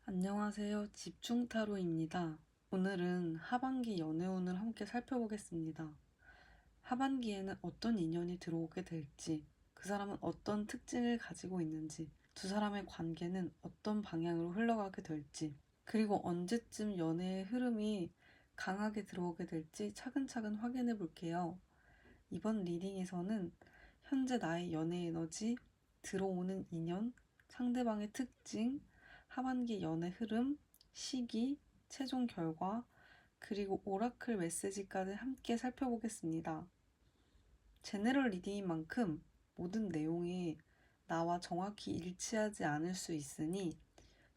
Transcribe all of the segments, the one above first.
안녕하세요. 집중타로입니다. 오늘은 하반기 연애운을 함께 살펴보겠습니다. 하반기에는 어떤 인연이 들어오게 될지, 그 사람은 어떤 특징을 가지고 있는지, 두 사람의 관계는 어떤 방향으로 흘러가게 될지, 그리고 언제쯤 연애의 흐름이 강하게 들어오게 될지 차근차근 확인해 볼게요. 이번 리딩에서는 현재 나의 연애 에너지, 들어오는 인연, 상대방의 특징, 하반기 연애 흐름, 시기, 최종 결과, 그리고 오라클 메시지까지 함께 살펴보겠습니다. 제너럴 리딩인 만큼 모든 내용이 나와 정확히 일치하지 않을 수 있으니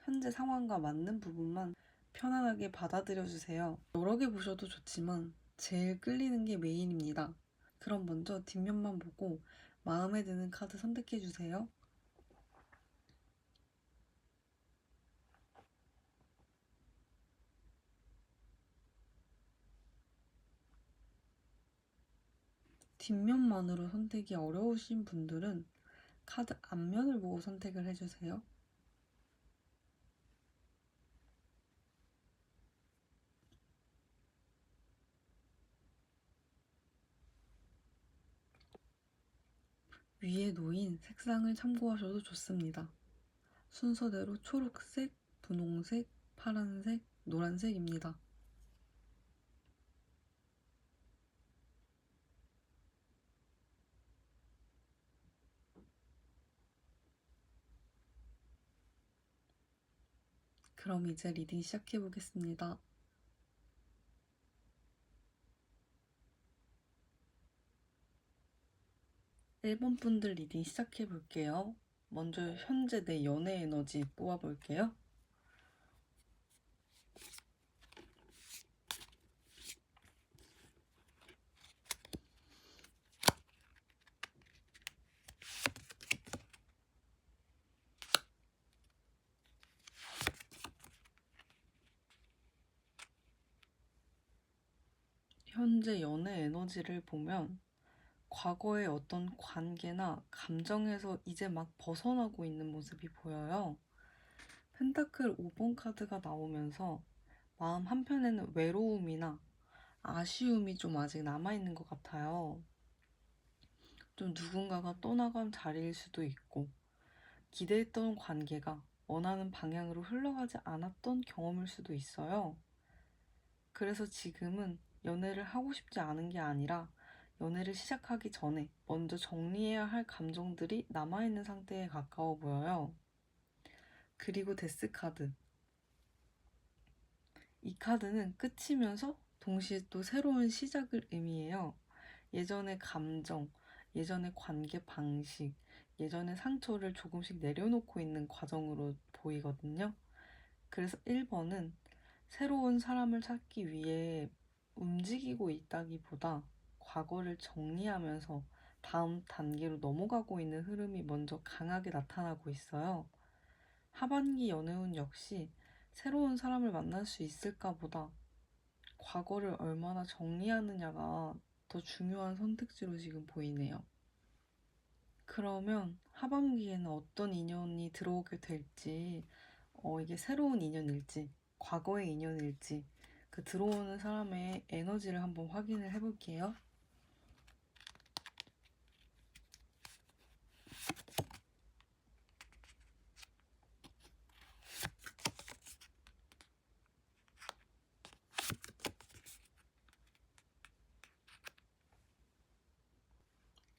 현재 상황과 맞는 부분만 편안하게 받아들여 주세요. 여러 개 보셔도 좋지만 제일 끌리는 게 메인입니다. 그럼 먼저 뒷면만 보고 마음에 드는 카드 선택해 주세요. 뒷면만으로 선택이 어려우신 분들은 카드 앞면을 보고 선택을 해주세요. 위에 놓인 색상을 참고하셔도 좋습니다. 순서대로 초록색, 분홍색, 파란색, 노란색입니다. 그럼 이제 리딩 시작해 보겠습니다. 1번 분들 리딩 시작해 볼게요. 먼저 현재 내 연애 에너지 뽑아 볼게요. 현재 연애 에너지를 보면 과거의 어떤 관계나 감정에서 이제 막 벗어나고 있는 모습이 보여요. 펜타클 5번 카드가 나오면서 마음 한편에는 외로움이나 아쉬움이 좀 아직 남아있는 것 같아요. 좀 누군가가 떠나간 자리일 수도 있고, 기대했던 관계가 원하는 방향으로 흘러가지 않았던 경험일 수도 있어요. 그래서 지금은 연애를 하고 싶지 않은 게 아니라 연애를 시작하기 전에 먼저 정리해야 할 감정들이 남아있는 상태에 가까워 보여요. 그리고 데스 카드. 이 카드는 끝이면서 동시에 또 새로운 시작을 의미해요. 예전의 감정, 예전의 관계 방식, 예전의 상처를 조금씩 내려놓고 있는 과정으로 보이거든요. 그래서 1번은 새로운 사람을 찾기 위해 움직이고 있다기보다 과거를 정리하면서 다음 단계로 넘어가고 있는 흐름이 먼저 강하게 나타나고 있어요. 하반기 연애운 역시 새로운 사람을 만날 수 있을까 보다 과거를 얼마나 정리하느냐가 더 중요한 선택지로 지금 보이네요. 그러면 하반기에는 어떤 인연이 들어오게 될지, 이게 새로운 인연일지, 과거의 인연일지, 그 들어오는 사람의 에너지를 한번 확인을 해볼게요.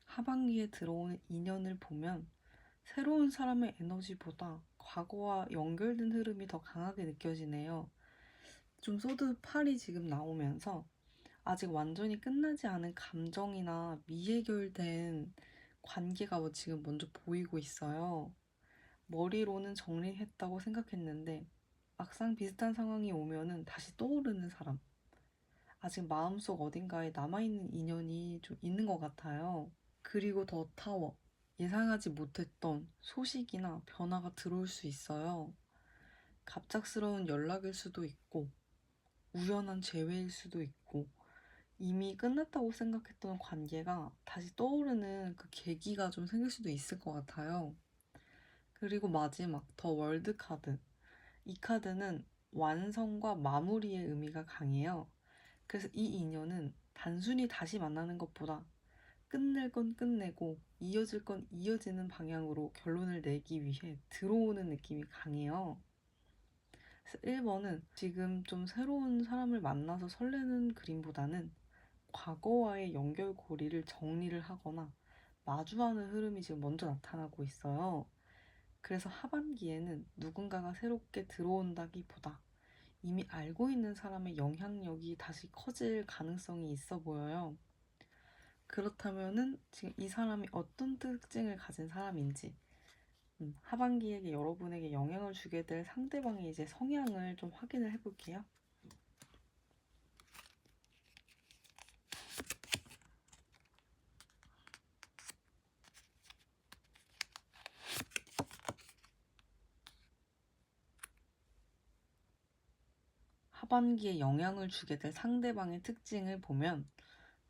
하반기에 들어오는 인연을 보면 새로운 사람의 에너지보다 과거와 연결된 흐름이 더 강하게 느껴지네요. 좀 소드 8이 지금 나오면서 아직 완전히 끝나지 않은 감정이나 미해결된 관계가 지금 먼저 보이고 있어요. 머리로는 정리했다고 생각했는데 막상 비슷한 상황이 오면은 다시 떠오르는 사람. 아직 마음속 어딘가에 남아있는 인연이 좀 있는 것 같아요. 그리고 더 타워. 예상하지 못했던 소식이나 변화가 들어올 수 있어요. 갑작스러운 연락일 수도 있고, 우연한 재회일 수도 있고, 이미 끝났다고 생각했던 관계가 다시 떠오르는 그 계기가 좀 생길 수도 있을 것 같아요. 그리고 마지막, 더 월드 카드. 이 카드는 완성과 마무리의 의미가 강해요. 그래서 이 인연은 단순히 다시 만나는 것보다 끝낼 건 끝내고 이어질 건 이어지는 방향으로 결론을 내기 위해 들어오는 느낌이 강해요. 그래서 1번은 지금 좀 새로운 사람을 만나서 설레는 그림보다는 과거와의 연결고리를 정리를 하거나 마주하는 흐름이 지금 먼저 나타나고 있어요. 그래서 하반기에는 누군가가 새롭게 들어온다기보다 이미 알고 있는 사람의 영향력이 다시 커질 가능성이 있어 보여요. 그렇다면은 지금 이 사람이 어떤 특징을 가진 사람인지, 하반기에 여러분에게 영향을 주게 될 상대방의 이제 성향을 좀 확인을 해볼게요. 하반기에 영향을 주게 될 상대방의 특징을 보면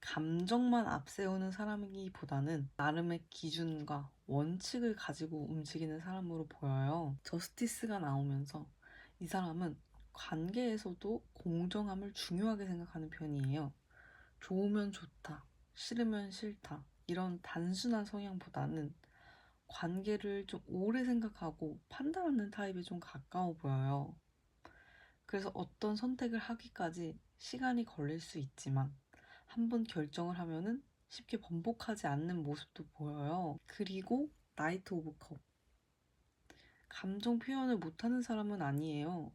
감정만 앞세우는 사람이기보다는 나름의 기준과 원칙을 가지고 움직이는 사람으로 보여요. 저스티스가 나오면서 이 사람은 관계에서도 공정함을 중요하게 생각하는 편이에요. 좋으면 좋다, 싫으면 싫다, 이런 단순한 성향보다는 관계를 좀 오래 생각하고 판단하는 타입에 좀 가까워 보여요. 그래서 어떤 선택을 하기까지 시간이 걸릴 수 있지만 한번 결정을 하면은 쉽게 번복하지 않는 모습도 보여요. 그리고 나이트 오브 컵. 감정 표현을 못하는 사람은 아니에요.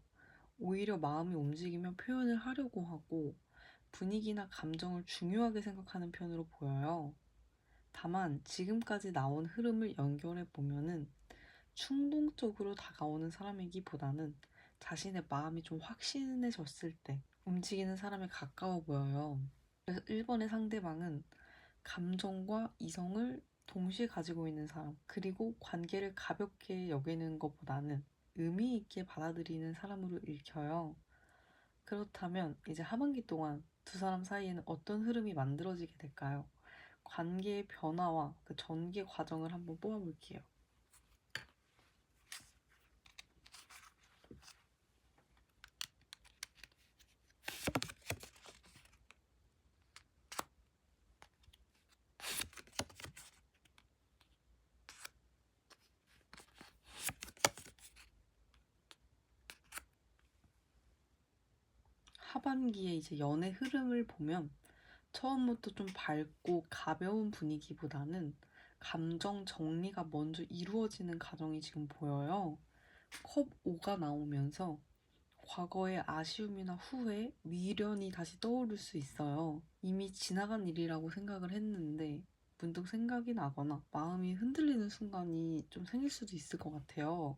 오히려 마음이 움직이면 표현을 하려고 하고 분위기나 감정을 중요하게 생각하는 편으로 보여요. 다만 지금까지 나온 흐름을 연결해 보면은 충동적으로 다가오는 사람이기보다는 자신의 마음이 좀 확신해졌을 때 움직이는 사람에 가까워 보여요. 그래서 1번의 상대방은 감정과 이성을 동시에 가지고 있는 사람, 그리고 관계를 가볍게 여기는 것보다는 의미 있게 받아들이는 사람으로 읽혀요. 그렇다면 이제 하반기 동안 두 사람 사이에는 어떤 흐름이 만들어지게 될까요? 관계의 변화와 그 전개 과정을 한번 뽑아볼게요. 하반기에 이제 연애 흐름을 보면 처음부터 좀 밝고 가벼운 분위기보다는 감정 정리가 먼저 이루어지는 과정이 지금 보여요. 컵 5가 나오면서 과거의 아쉬움이나 후회, 미련이 다시 떠오를 수 있어요. 이미 지나간 일이라고 생각을 했는데 문득 생각이 나거나 마음이 흔들리는 순간이 좀 생길 수도 있을 것 같아요.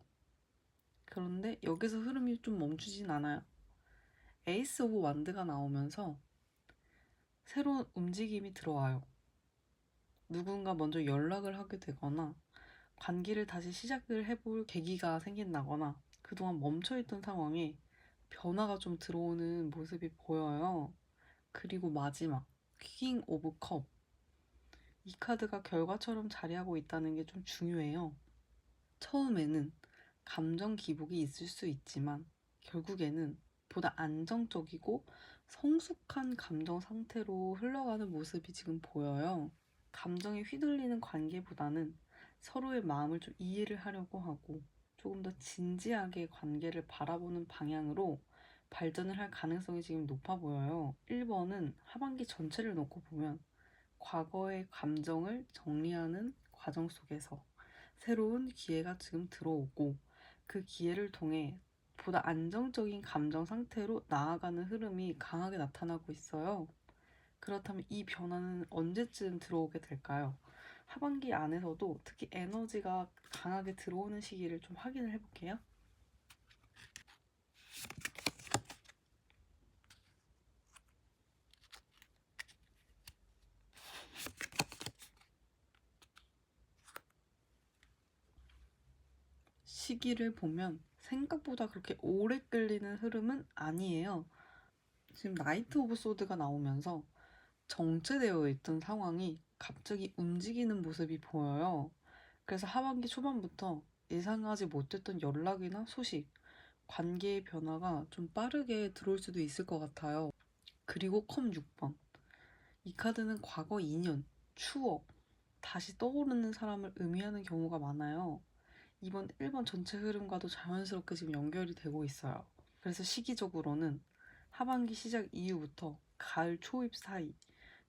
그런데 여기서 흐름이 좀 멈추진 않아요. 에이스 오브 완드가 나오면서 새로운 움직임이 들어와요. 누군가 먼저 연락을 하게 되거나 관계를 다시 시작을 해볼 계기가 생긴다거나 그동안 멈춰있던 상황에 변화가 좀 들어오는 모습이 보여요. 그리고 마지막 퀸 오브 컵. 이 카드가 결과처럼 자리하고 있다는 게 좀 중요해요. 처음에는 감정 기복이 있을 수 있지만 결국에는 보다 안정적이고 성숙한 감정 상태로 흘러가는 모습이 지금 보여요. 감정에 휘둘리는 관계보다는 서로의 마음을 좀 이해를 하려고 하고 조금 더 진지하게 관계를 바라보는 방향으로 발전을 할 가능성이 지금 높아 보여요. 1번은 하반기 전체를 놓고 보면 과거의 감정을 정리하는 과정 속에서 새로운 기회가 지금 들어오고 그 기회를 통해 보다 안정적인 감정 상태로 나아가는 흐름이 강하게 나타나고 있어요. 그렇다면 이 변화는 언제쯤 들어오게 될까요? 하반기 안에서도 특히 에너지가 강하게 들어오는 시기를 좀 확인을 해볼게요. 시기를 보면 생각보다 그렇게 오래 끌리는 흐름은 아니에요. 지금 나이트 오브 소드가 나오면서 정체되어 있던 상황이 갑자기 움직이는 모습이 보여요. 그래서 하반기 초반부터 예상하지 못했던 연락이나 소식, 관계의 변화가 좀 빠르게 들어올 수도 있을 것 같아요. 그리고 컵 6번. 이 카드는 과거 인연, 추억, 다시 떠오르는 사람을 의미하는 경우가 많아요. 이번 1번 전체 흐름과도 자연스럽게 지금 연결이 되고 있어요. 그래서 시기적으로는 하반기 시작 이후부터 가을 초입 사이,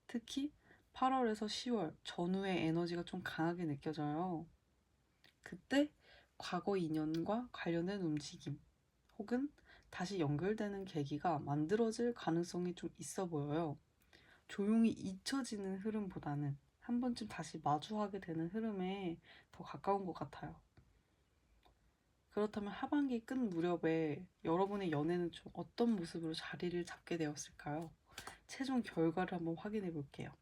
특히 8월에서 10월 전후의 에너지가 좀 강하게 느껴져요. 그때 과거 인연과 관련된 움직임 혹은 다시 연결되는 계기가 만들어질 가능성이 좀 있어 보여요. 조용히 잊혀지는 흐름보다는 한 번쯤 다시 마주하게 되는 흐름에 더 가까운 것 같아요. 그렇다면 하반기 끝 무렵에 여러분의 연애는 좀 어떤 모습으로 자리를 잡게 되었을까요? 최종 결과를 한번 확인해 볼게요.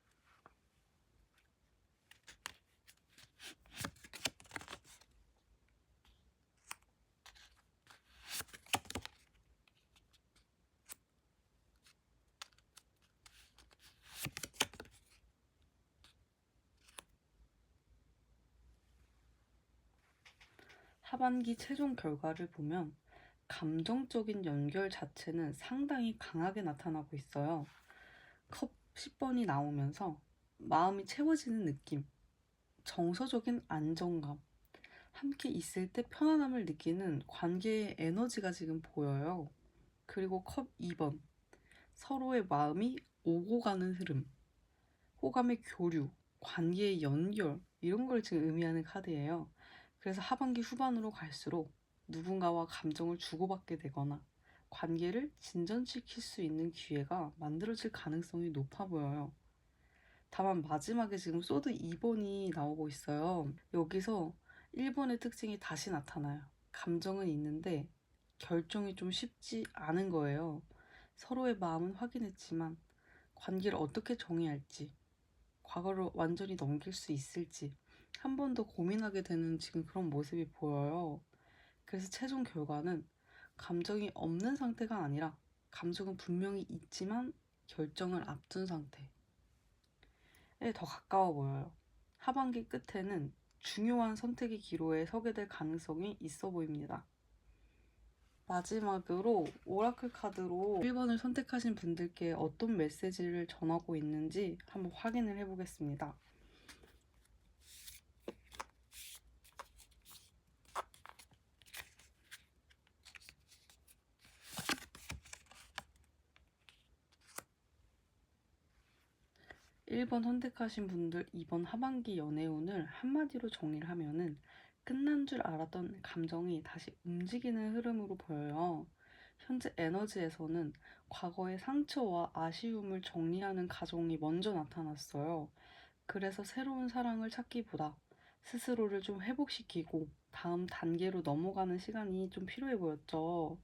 하반기 최종 결과를 보면 감정적인 연결 자체는 상당히 강하게 나타나고 있어요. 컵 10번이 나오면서 마음이 채워지는 느낌, 정서적인 안정감, 함께 있을 때 편안함을 느끼는 관계의 에너지가 지금 보여요. 그리고 컵 2번, 서로의 마음이 오고 가는 흐름, 호감의 교류, 관계의 연결, 이런 걸 지금 의미하는 카드예요. 그래서 하반기 후반으로 갈수록 누군가와 감정을 주고받게 되거나 관계를 진전시킬 수 있는 기회가 만들어질 가능성이 높아 보여요. 다만 마지막에 지금 소드 2번이 나오고 있어요. 여기서 1번의 특징이 다시 나타나요. 감정은 있는데 결정이 좀 쉽지 않은 거예요. 서로의 마음은 확인했지만 관계를 어떻게 정의할지, 과거를 완전히 넘길 수 있을지 한 번 더 고민하게 되는 지금 그런 모습이 보여요. 그래서 최종 결과는 감정이 없는 상태가 아니라 감정은 분명히 있지만 결정을 앞둔 상태에 더 가까워 보여요. 하반기 끝에는 중요한 선택의 기로에 서게 될 가능성이 있어 보입니다. 마지막으로 오라클 카드로 1번을 선택하신 분들께 어떤 메시지를 전하고 있는지 한번 확인을 해보겠습니다. 1번 선택하신 분들 이번 하반기 연애운을 한마디로 정리를 하면은 끝난 줄 알았던 감정이 다시 움직이는 흐름으로 보여요. 현재 에너지에서는 과거의 상처와 아쉬움을 정리하는 과정이 먼저 나타났어요. 그래서 새로운 사랑을 찾기보다 스스로를 좀 회복시키고 다음 단계로 넘어가는 시간이 좀 필요해 보였죠.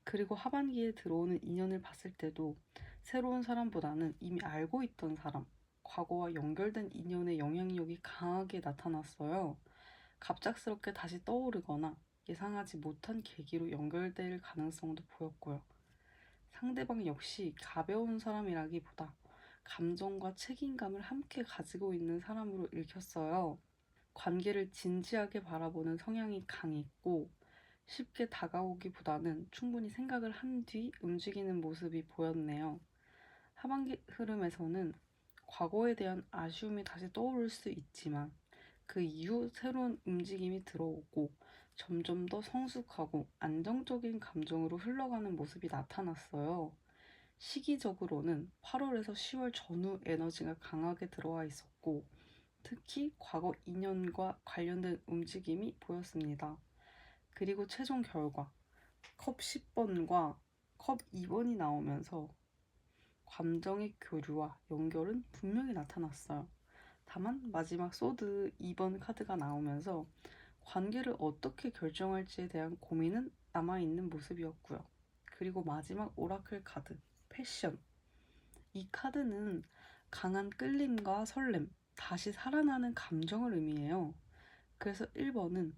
그리고 하반기에 들어오는 인연을 봤을 때도 새로운 사람보다는 이미 알고 있던 사람, 과거와 연결된 인연의 영향력이 강하게 나타났어요. 갑작스럽게 다시 떠오르거나 예상하지 못한 계기로 연결될 가능성도 보였고요. 상대방 역시 가벼운 사람이라기보다 감정과 책임감을 함께 가지고 있는 사람으로 읽혔어요. 관계를 진지하게 바라보는 성향이 강했고 쉽게 다가오기보다는 충분히 생각을 한 뒤 움직이는 모습이 보였네요. 하반기 흐름에서는 과거에 대한 아쉬움이 다시 떠오를 수 있지만 그 이후 새로운 움직임이 들어오고 점점 더 성숙하고 안정적인 감정으로 흘러가는 모습이 나타났어요. 시기적으로는 8월에서 10월 전후 에너지가 강하게 들어와 있었고 특히 과거 인연과 관련된 움직임이 보였습니다. 그리고 최종 결과 컵 10번과 컵 2번이 나오면서 감정의 교류와 연결은 분명히 나타났어요. 다만 마지막 소드 2번 카드가 나오면서 관계를 어떻게 결정할지에 대한 고민은 남아있는 모습이었고요. 그리고 마지막 오라클 카드 패션. 이 카드는 강한 끌림과 설렘, 다시 살아나는 감정을 의미해요. 그래서 1번은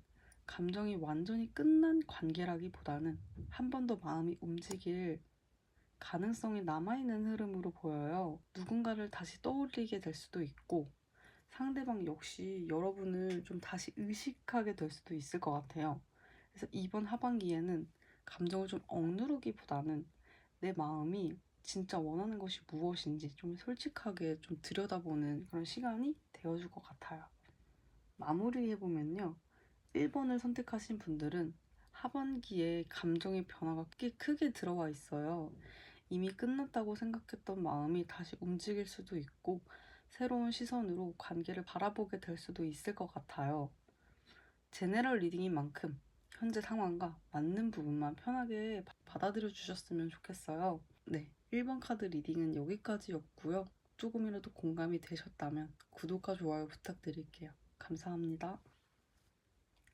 감정이 완전히 끝난 관계라기보다는 한 번 더 마음이 움직일 가능성이 남아있는 흐름으로 보여요. 누군가를 다시 떠올리게 될 수도 있고 상대방 역시 여러분을 좀 다시 의식하게 될 수도 있을 것 같아요. 그래서 이번 하반기에는 감정을 좀 억누르기보다는 내 마음이 진짜 원하는 것이 무엇인지 좀 솔직하게 좀 들여다보는 그런 시간이 되어줄 것 같아요. 마무리해보면요. 1번을 선택하신 분들은 하반기에 감정의 변화가 꽤 크게 들어와 있어요. 이미 끝났다고 생각했던 마음이 다시 움직일 수도 있고 새로운 시선으로 관계를 바라보게 될 수도 있을 것 같아요. 제네럴 리딩인 만큼 현재 상황과 맞는 부분만 편하게 받아들여 주셨으면 좋겠어요. 네, 1번 카드 리딩은 여기까지였고요. 조금이라도 공감이 되셨다면 구독과 좋아요 부탁드릴게요. 감사합니다.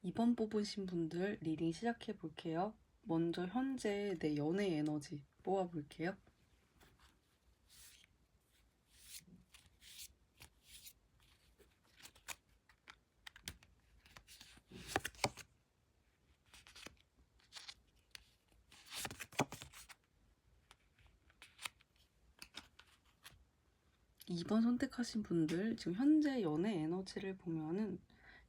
2번 뽑으신 분들 리딩 시작해 볼게요. 먼저 현재 내 연애 에너지 모아 볼게요. 2번 선택하신 분들 지금 현재 연애 에너지를 보면은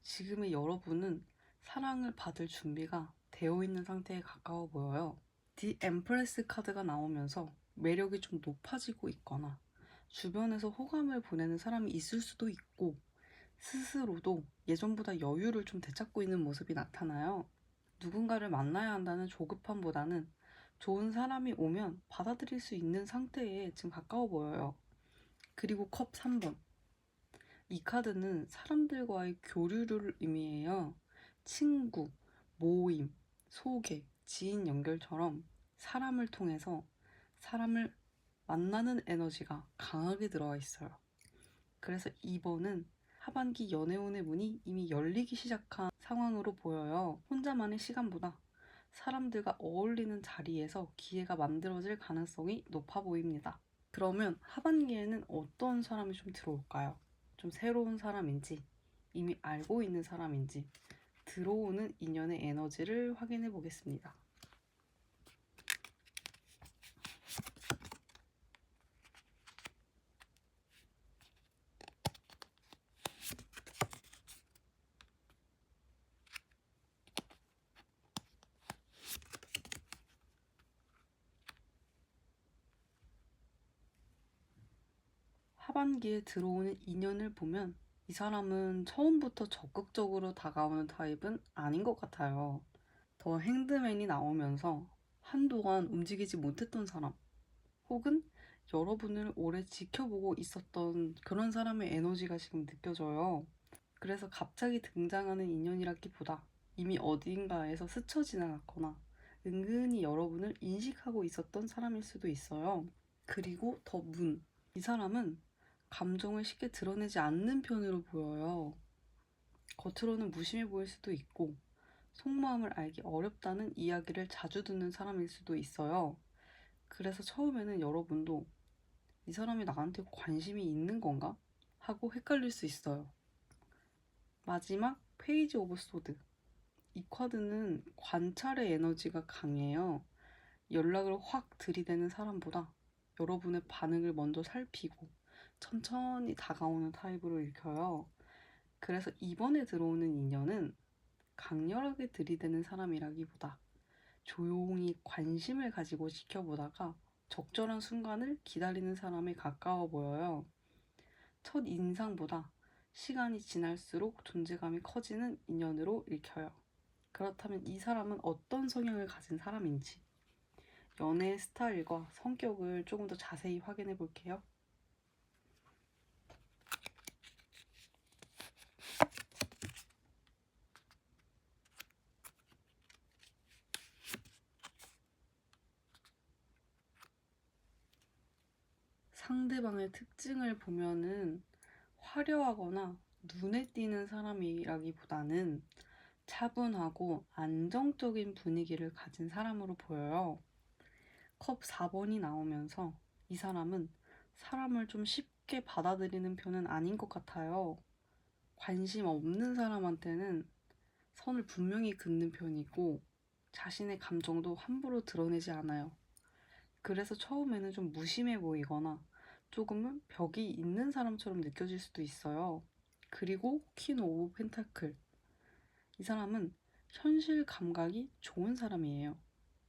지금의 여러분은 사랑을 받을 준비가 되어 있는 상태에 가까워 보여요. 디 엠프레스 카드가 나오면서 매력이 좀 높아지고 있거나 주변에서 호감을 보내는 사람이 있을 수도 있고 스스로도 예전보다 여유를 좀 되찾고 있는 모습이 나타나요. 누군가를 만나야 한다는 조급함보다는 좋은 사람이 오면 받아들일 수 있는 상태에 지금 가까워 보여요. 그리고 컵 3번. 이 카드는 사람들과의 교류를 의미해요. 친구, 모임, 소개, 지인 연결처럼 사람을 통해서 사람을 만나는 에너지가 강하게 들어와 있어요. 그래서 2번은 하반기 연애운의 문이 이미 열리기 시작한 상황으로 보여요. 혼자만의 시간보다 사람들과 어울리는 자리에서 기회가 만들어질 가능성이 높아 보입니다. 그러면 하반기에는 어떤 사람이 좀 들어올까요? 좀 새로운 사람인지, 이미 알고 있는 사람인지, 들어오는 인연의 에너지를 확인해 보겠습니다. 하반기에 들어오는 인연을 보면 이 사람은 처음부터 적극적으로 다가오는 타입은 아닌 것 같아요. 더 핸드맨이 나오면서 한동안 움직이지 못했던 사람, 혹은 여러분을 오래 지켜보고 있었던 그런 사람의 에너지가 지금 느껴져요. 그래서 갑자기 등장하는 인연이라기보다 이미 어딘가에서 스쳐 지나갔거나 은근히 여러분을 인식하고 있었던 사람일 수도 있어요. 그리고 더 문. 이 사람은 감정을 쉽게 드러내지 않는 편으로 보여요. 겉으로는 무심해 보일 수도 있고 속마음을 알기 어렵다는 이야기를 자주 듣는 사람일 수도 있어요. 그래서 처음에는 여러분도 이 사람이 나한테 관심이 있는 건가? 하고 헷갈릴 수 있어요. 마지막 페이지 오브 소드. 이 카드는 관찰의 에너지가 강해요. 연락을 확 들이대는 사람보다 여러분의 반응을 먼저 살피고 천천히 다가오는 타입으로 읽혀요. 그래서 이번에 들어오는 인연은 강렬하게 들이대는 사람이라기보다 조용히 관심을 가지고 지켜보다가 적절한 순간을 기다리는 사람에 가까워 보여요. 첫 인상보다 시간이 지날수록 존재감이 커지는 인연으로 읽혀요. 그렇다면 이 사람은 어떤 성향을 가진 사람인지, 연애 스타일과 성격을 조금 더 자세히 확인해 볼게요. 상대방의 특징을 보면은 화려하거나 눈에 띄는 사람이라기보다는 차분하고 안정적인 분위기를 가진 사람으로 보여요. 컵 4번이 나오면서 이 사람은 사람을 좀 쉽게 받아들이는 편은 아닌 것 같아요. 관심 없는 사람한테는 선을 분명히 긋는 편이고 자신의 감정도 함부로 드러내지 않아요. 그래서 처음에는 좀 무심해 보이거나 조금은 벽이 있는 사람처럼 느껴질 수도 있어요. 그리고 퀸 오브 펜타클. 이 사람은 현실 감각이 좋은 사람이에요.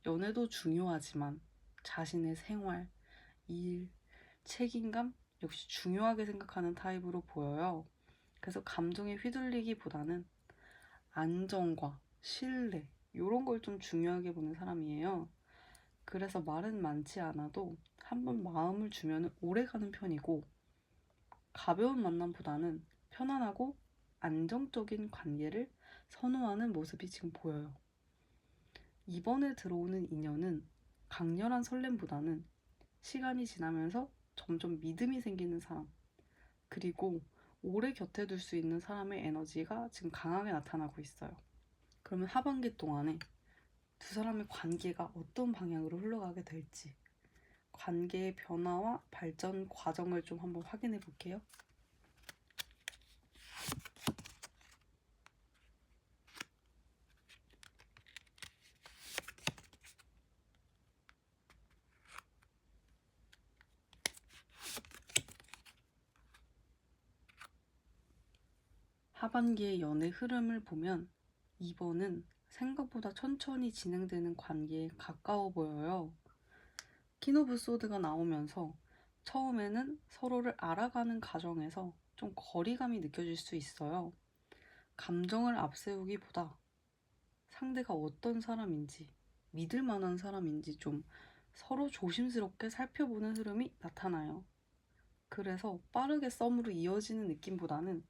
연애도 중요하지만 자신의 생활, 일, 책임감 역시 중요하게 생각하는 타입으로 보여요. 그래서 감정에 휘둘리기보다는 안정과 신뢰 이런 걸 좀 중요하게 보는 사람이에요. 그래서 말은 많지 않아도 한번 마음을 주면 오래 가는 편이고 가벼운 만남보다는 편안하고 안정적인 관계를 선호하는 모습이 지금 보여요. 이번에 들어오는 인연은 강렬한 설렘보다는 시간이 지나면서 점점 믿음이 생기는 사람, 그리고 오래 곁에 둘 수 있는 사람의 에너지가 지금 강하게 나타나고 있어요. 그러면 하반기 동안에 두 사람의 관계가 어떤 방향으로 흘러가게 될지, 관계의 변화와 발전 과정을 좀 한번 확인해 볼게요. 하반기의 연애 흐름을 보면 이번은 생각보다 천천히 진행되는 관계에 가까워 보여요. 퀸 오브 소드가 나오면서 처음에는 서로를 알아가는 과정에서 좀 거리감이 느껴질 수 있어요. 감정을 앞세우기보다 상대가 어떤 사람인지, 믿을 만한 사람인지 좀 서로 조심스럽게 살펴보는 흐름이 나타나요. 그래서 빠르게 썸으로 이어지는 느낌보다는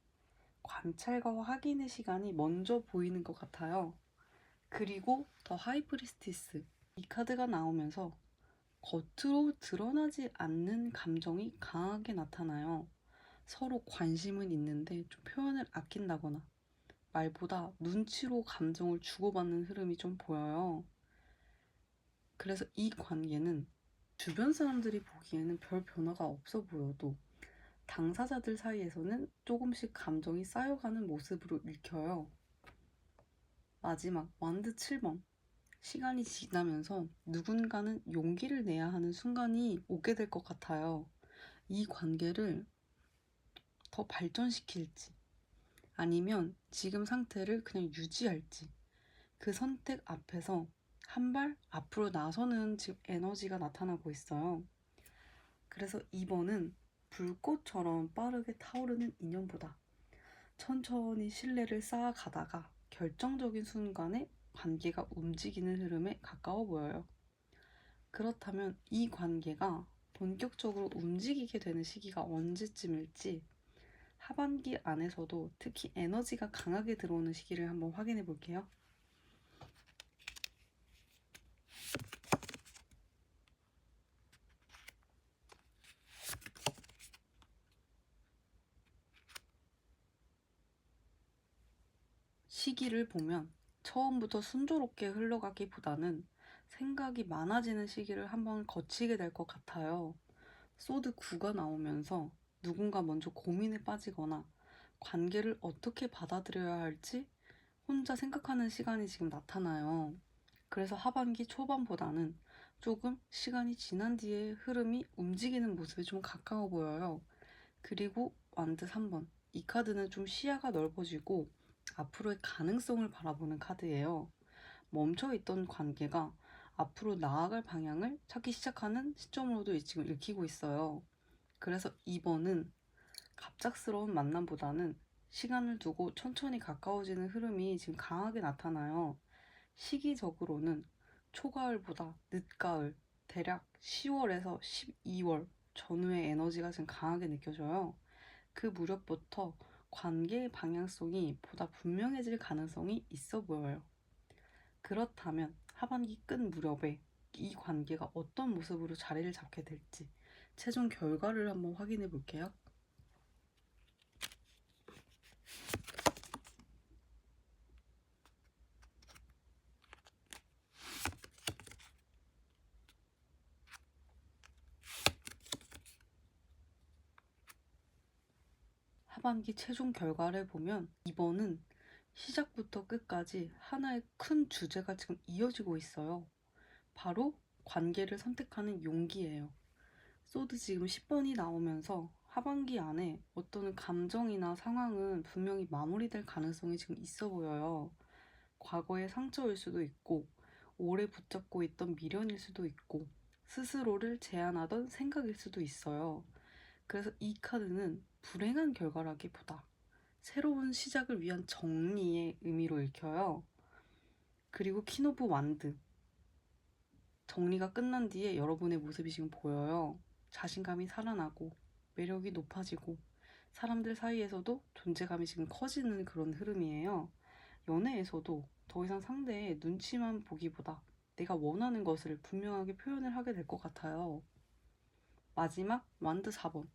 관찰과 확인의 시간이 먼저 보이는 것 같아요. 그리고 더 하이프리스티스 이 카드가 나오면서 겉으로 드러나지 않는 감정이 강하게 나타나요. 서로 관심은 있는데 좀 표현을 아낀다거나 말보다 눈치로 감정을 주고받는 흐름이 좀 보여요. 그래서 이 관계는 주변 사람들이 보기에는 별 변화가 없어 보여도 당사자들 사이에서는 조금씩 감정이 쌓여가는 모습으로 읽혀요. 마지막 완드 7번. 시간이 지나면서 누군가는 용기를 내야 하는 순간이 오게 될 것 같아요. 이 관계를 더 발전시킬지 아니면 지금 상태를 그냥 유지할지 그 선택 앞에서 한 발 앞으로 나서는 지금 에너지가 나타나고 있어요. 그래서 이번은 불꽃처럼 빠르게 타오르는 인연보다 천천히 신뢰를 쌓아가다가 결정적인 순간에 관계가 움직이는 흐름에 가까워 보여요. 그렇다면 이 관계가 본격적으로 움직이게 되는 시기가 언제쯤일지 하반기 안에서도 특히 에너지가 강하게 들어오는 시기를 한번 확인해 볼게요. 시기를 보면 처음부터 순조롭게 흘러가기보다는 생각이 많아지는 시기를 한번 거치게 될 것 같아요. 소드 9가 나오면서 누군가 먼저 고민에 빠지거나 관계를 어떻게 받아들여야 할지 혼자 생각하는 시간이 지금 나타나요. 그래서 하반기 초반보다는 조금 시간이 지난 뒤에 흐름이 움직이는 모습이 좀 가까워 보여요. 그리고 완드 3번. 이 카드는 좀 시야가 넓어지고 앞으로의 가능성을 바라보는 카드예요. 멈춰있던 관계가 앞으로 나아갈 방향을 찾기 시작하는 시점으로도 지금 읽히고 있어요. 그래서 이번은 갑작스러운 만남보다는 시간을 두고 천천히 가까워지는 흐름이 지금 강하게 나타나요. 시기적으로는 초가을보다 늦가을, 대략 10월에서 12월 전후의 에너지가 지금 강하게 느껴져요. 그 무렵부터 관계의 방향성이 보다 분명해질 가능성이 있어 보여요. 그렇다면 하반기 끝 무렵에 이 관계가 어떤 모습으로 자리를 잡게 될지 최종 결과를 한번 확인해 볼게요. 하반기 최종 결과를 보면 이번은 시작부터 끝까지 하나의 큰 주제가 지금 이어지고 있어요. 바로 관계를 선택하는 용기예요. 소드 지금 10번이 나오면서 하반기 안에 어떤 감정이나 상황은 분명히 마무리될 가능성이 지금 있어 보여요. 과거의 상처일 수도 있고 오래 붙잡고 있던 미련일 수도 있고 스스로를 제한하던 생각일 수도 있어요. 그래서 이 카드는 불행한 결과라기보다 새로운 시작을 위한 정리의 의미로 읽혀요. 그리고 퀸 오브 완드. 정리가 끝난 뒤에 여러분의 모습이 지금 보여요. 자신감이 살아나고 매력이 높아지고 사람들 사이에서도 존재감이 지금 커지는 그런 흐름이에요. 연애에서도 더 이상 상대의 눈치만 보기보다 내가 원하는 것을 분명하게 표현을 하게 될 것 같아요. 마지막 완드 4번.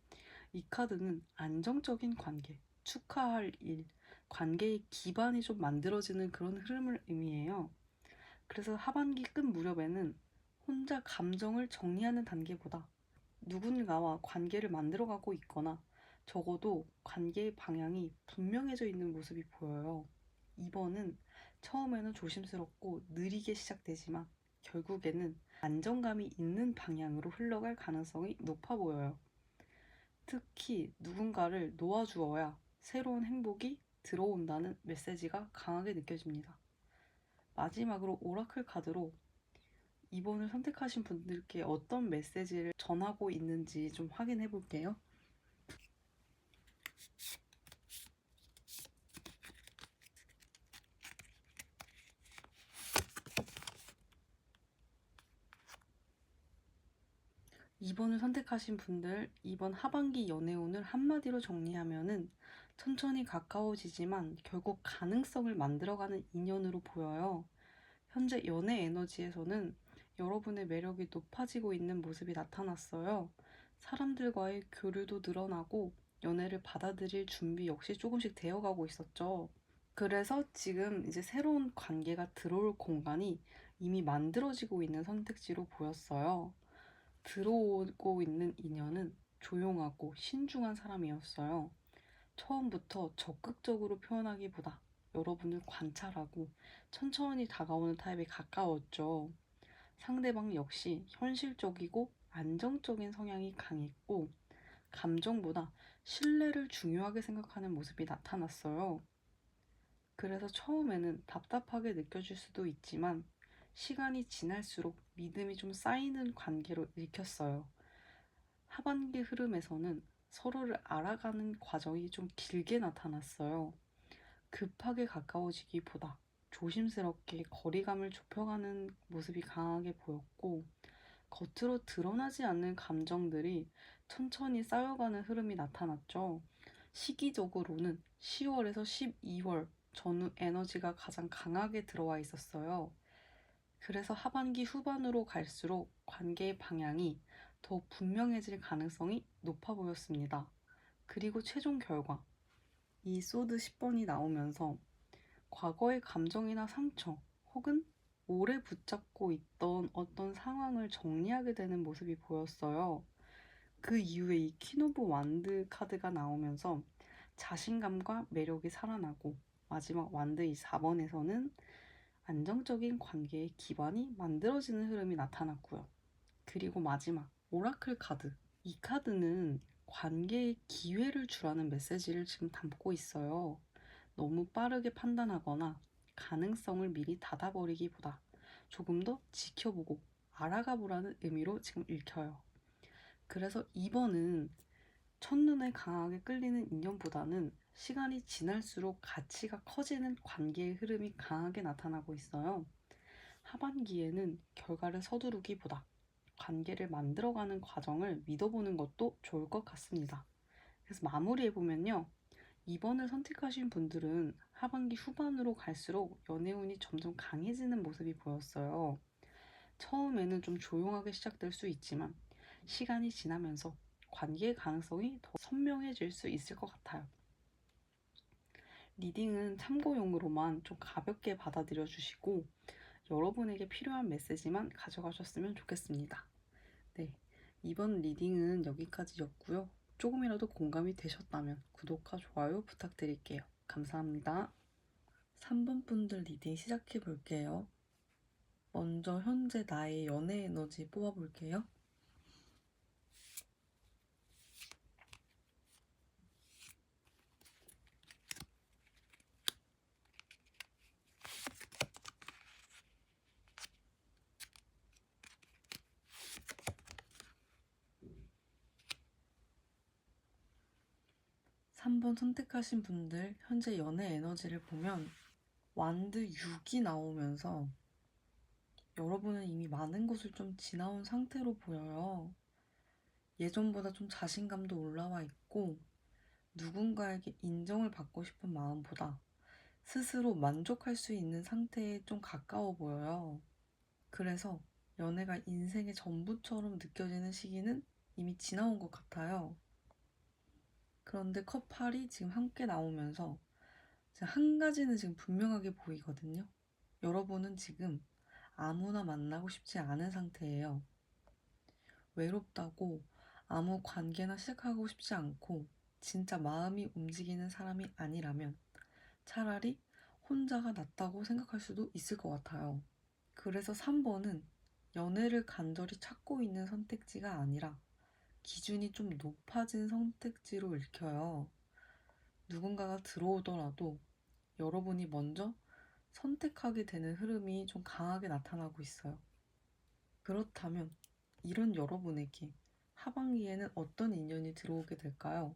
이 카드는 안정적인 관계, 축하할 일, 관계의 기반이 좀 만들어지는 그런 흐름을 의미해요. 그래서 하반기 끝 무렵에는 혼자 감정을 정리하는 단계보다 누군가와 관계를 만들어가고 있거나 적어도 관계의 방향이 분명해져 있는 모습이 보여요. 2번은 처음에는 조심스럽고 느리게 시작되지만 결국에는 안정감이 있는 방향으로 흘러갈 가능성이 높아 보여요. 특히 누군가를 놓아주어야 새로운 행복이 들어온다는 메시지가 강하게 느껴집니다. 마지막으로 오라클 카드로 2번을 선택하신 분들께 어떤 메시지를 전하고 있는지 좀 확인해 볼게요. 2번을 선택하신 분들, 이번 하반기 연애운을 한마디로 정리하면은 천천히 가까워지지만 결국 가능성을 만들어가는 인연으로 보여요. 현재 연애 에너지에서는 여러분의 매력이 높아지고 있는 모습이 나타났어요. 사람들과의 교류도 늘어나고 연애를 받아들일 준비 역시 조금씩 되어가고 있었죠. 그래서 지금 이제 새로운 관계가 들어올 공간이 이미 만들어지고 있는 선택지로 보였어요. 들어오고 있는 인연은 조용하고 신중한 사람이었어요. 처음부터 적극적으로 표현하기보다 여러분을 관찰하고 천천히 다가오는 타입에 가까웠죠. 상대방 역시 현실적이고 안정적인 성향이 강했고 감정보다 신뢰를 중요하게 생각하는 모습이 나타났어요. 그래서 처음에는 답답하게 느껴질 수도 있지만 시간이 지날수록 믿음이 좀 쌓이는 관계로 읽혔어요. 하반기 흐름에서는 서로를 알아가는 과정이 좀 길게 나타났어요. 급하게 가까워지기보다 조심스럽게 거리감을 좁혀가는 모습이 강하게 보였고, 겉으로 드러나지 않는 감정들이 천천히 쌓여가는 흐름이 나타났죠. 시기적으로는 10월에서 12월 전후 에너지가 가장 강하게 들어와 있었어요. 그래서 하반기 후반으로 갈수록 관계의 방향이 더 분명해질 가능성이 높아 보였습니다. 그리고 최종 결과, 이 소드 10번이 나오면서 과거의 감정이나 상처 혹은 오래 붙잡고 있던 어떤 상황을 정리하게 되는 모습이 보였어요. 그 이후에 이 퀸 오브 완드 카드가 나오면서 자신감과 매력이 살아나고 마지막 완드 이 4번에서는 안정적인 관계의 기반이 만들어지는 흐름이 나타났고요. 그리고 마지막 오라클 카드. 이 카드는 관계에 기회를 주라는 메시지를 지금 담고 있어요. 너무 빠르게 판단하거나 가능성을 미리 닫아버리기보다 조금 더 지켜보고 알아가 보라는 의미로 지금 읽혀요. 그래서 2번은 첫눈에 강하게 끌리는 인연보다는 시간이 지날수록 가치가 커지는 관계의 흐름이 강하게 나타나고 있어요. 하반기에는 결과를 서두르기보다 관계를 만들어가는 과정을 믿어보는 것도 좋을 것 같습니다. 그래서 마무리해보면요. 2번을 선택하신 분들은 하반기 후반으로 갈수록 연애운이 점점 강해지는 모습이 보였어요. 처음에는 좀 조용하게 시작될 수 있지만 시간이 지나면서 관계의 가능성이 더 선명해질 수 있을 것 같아요. 리딩은 참고용으로만 좀 가볍게 받아들여 주시고 여러분에게 필요한 메시지만 가져가셨으면 좋겠습니다. 네, 이번 리딩은 여기까지였고요. 조금이라도 공감이 되셨다면 구독과 좋아요 부탁드릴게요. 감사합니다. 3번 분들 리딩 시작해 볼게요. 먼저 현재 나의 연애 에너지 뽑아볼게요. 3번 선택하신 분들 현재 연애 에너지를 보면 완드 6이 나오면서 여러분은 이미 많은 것을 좀 지나온 상태로 보여요. 예전보다 좀 자신감도 올라와 있고 누군가에게 인정을 받고 싶은 마음보다 스스로 만족할 수 있는 상태에 좀 가까워 보여요. 그래서 연애가 인생의 전부처럼 느껴지는 시기는 이미 지나온 것 같아요. 그런데 커플이 지금 함께 나오면서 한 가지는 지금 분명하게 보이거든요. 여러분은 지금 아무나 만나고 싶지 않은 상태예요. 외롭다고 아무 관계나 시작하고 싶지 않고 진짜 마음이 움직이는 사람이 아니라면 차라리 혼자가 낫다고 생각할 수도 있을 것 같아요. 그래서 3번은 연애를 간절히 찾고 있는 선택지가 아니라 기준이 좀 높아진 선택지로 읽혀요. 누군가가 들어오더라도 여러분이 먼저 선택하게 되는 흐름이 좀 강하게 나타나고 있어요. 그렇다면 이런 여러분에게 하반기에는 어떤 인연이 들어오게 될까요?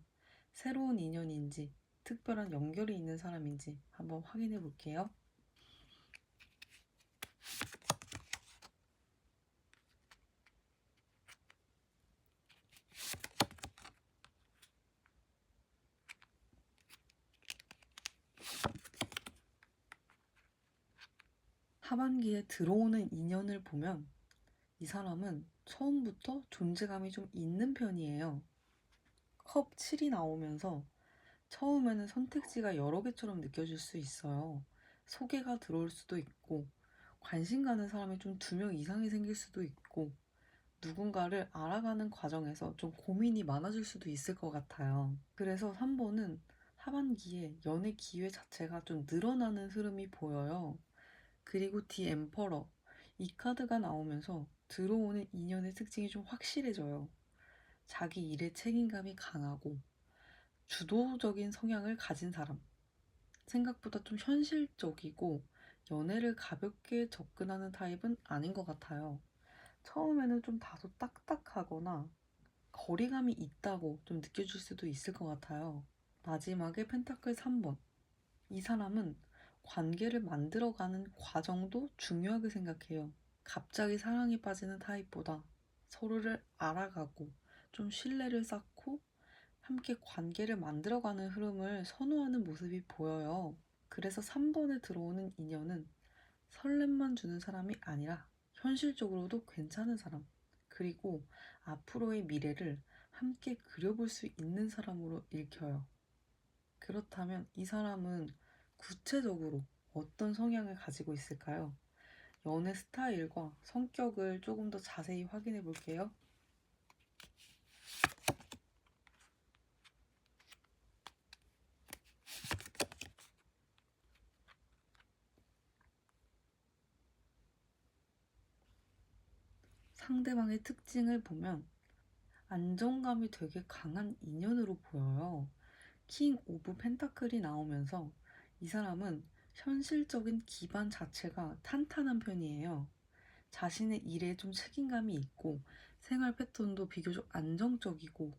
새로운 인연인지 특별한 연결이 있는 사람인지 한번 확인해 볼게요. 하반기에 들어오는 인연을 보면 이 사람은 처음부터 존재감이 좀 있는 편이에요. 컵 7이 나오면서 처음에는 선택지가 여러 개처럼 느껴질 수 있어요. 소개가 들어올 수도 있고, 관심 가는 사람이 좀 2명 이상이 생길 수도 있고, 누군가를 알아가는 과정에서 좀 고민이 많아질 수도 있을 것 같아요. 그래서 3번은 하반기에 연애 기회 자체가 좀 늘어나는 흐름이 보여요. 그리고 디 엠퍼러, 이 카드가 나오면서 들어오는 인연의 특징이 좀 확실해져요. 자기 일에 책임감이 강하고 주도적인 성향을 가진 사람. 생각보다 좀 현실적이고 연애를 가볍게 접근하는 타입은 아닌 것 같아요. 처음에는 좀 다소 딱딱하거나 거리감이 있다고 좀 느껴질 수도 있을 것 같아요. 마지막에 펜타클 3번. 이 사람은 관계를 만들어가는 과정도 중요하게 생각해요. 갑자기 사랑에 빠지는 타입보다 서로를 알아가고 좀 신뢰를 쌓고 함께 관계를 만들어가는 흐름을 선호하는 모습이 보여요. 그래서 3번에 들어오는 인연은 설렘만 주는 사람이 아니라 현실적으로도 괜찮은 사람, 그리고 앞으로의 미래를 함께 그려볼 수 있는 사람으로 읽혀요. 그렇다면 이 사람은 구체적으로 어떤 성향을 가지고 있을까요? 연애 스타일과 성격을 조금 더 자세히 확인해 볼게요. 상대방의 특징을 보면 안정감이 되게 강한 인연으로 보여요. 킹 오브 펜타클이 나오면서 이 사람은 현실적인 기반 자체가 탄탄한 편이에요. 자신의 일에 좀 책임감이 있고 생활 패턴도 비교적 안정적이고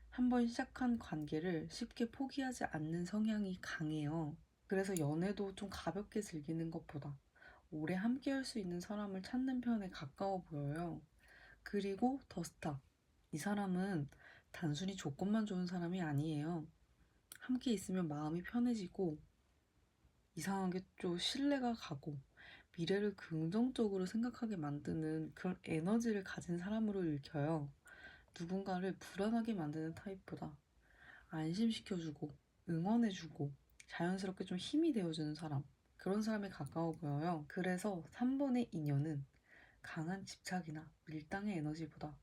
한번 시작한 관계를 쉽게 포기하지 않는 성향이 강해요. 그래서 연애도 좀 가볍게 즐기는 것보다 오래 함께 할 수 있는 사람을 찾는 편에 가까워 보여요. 그리고 더 스타. 이 사람은 단순히 조건만 좋은 사람이 아니에요. 함께 있으면 마음이 편해지고 이상하게 좀 신뢰가 가고 미래를 긍정적으로 생각하게 만드는 그런 에너지를 가진 사람으로 읽혀요. 누군가를 불안하게 만드는 타입보다 안심시켜주고 응원해주고 자연스럽게 좀 힘이 되어주는 사람, 그런 사람에 가까워 보여요. 그래서 3번의 인연은 강한 집착이나 밀당의 에너지보다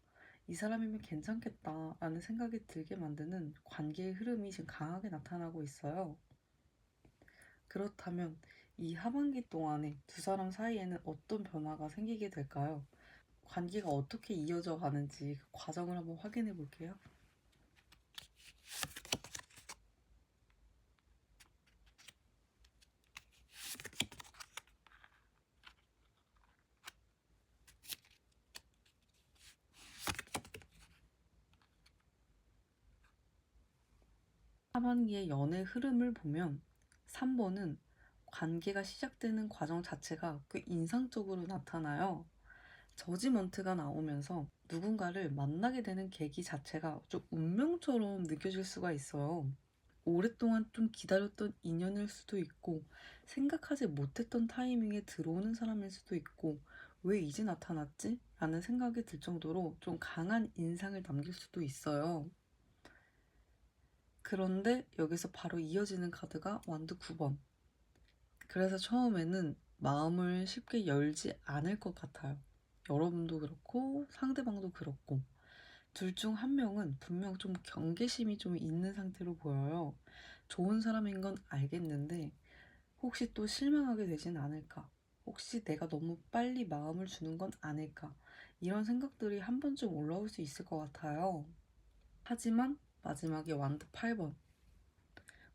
이 사람이면 괜찮겠다라는 생각이 들게 만드는 관계의 흐름이 지금 강하게 나타나고 있어요. 그렇다면 이 하반기 동안에 두 사람 사이에는 어떤 변화가 생기게 될까요? 관계가 어떻게 이어져 가는지 그 과정을 한번 확인해 볼게요. 하반기의 연애 흐름을 보면 3번은 관계가 시작되는 과정 자체가 꽤 인상적으로 나타나요. 저지먼트가 나오면서 누군가를 만나게 되는 계기 자체가 좀 운명처럼 느껴질 수가 있어요. 오랫동안 좀 기다렸던 인연일 수도 있고, 생각하지 못했던 타이밍에 들어오는 사람일 수도 있고, 왜 이제 나타났지? 라는 생각이 들 정도로 좀 강한 인상을 남길 수도 있어요. 그런데 여기서 바로 이어지는 카드가 완드 9번. 그래서 처음에는 마음을 쉽게 열지 않을 것 같아요. 여러분도 그렇고 상대방도 그렇고 둘 중 한 명은 분명 좀 경계심이 좀 있는 상태로 보여요. 좋은 사람인 건 알겠는데 혹시 또 실망하게 되진 않을까? 혹시 내가 너무 빨리 마음을 주는 건 아닐까? 이런 생각들이 한 번쯤 올라올 수 있을 것 같아요. 하지만 마지막에 완드 8번.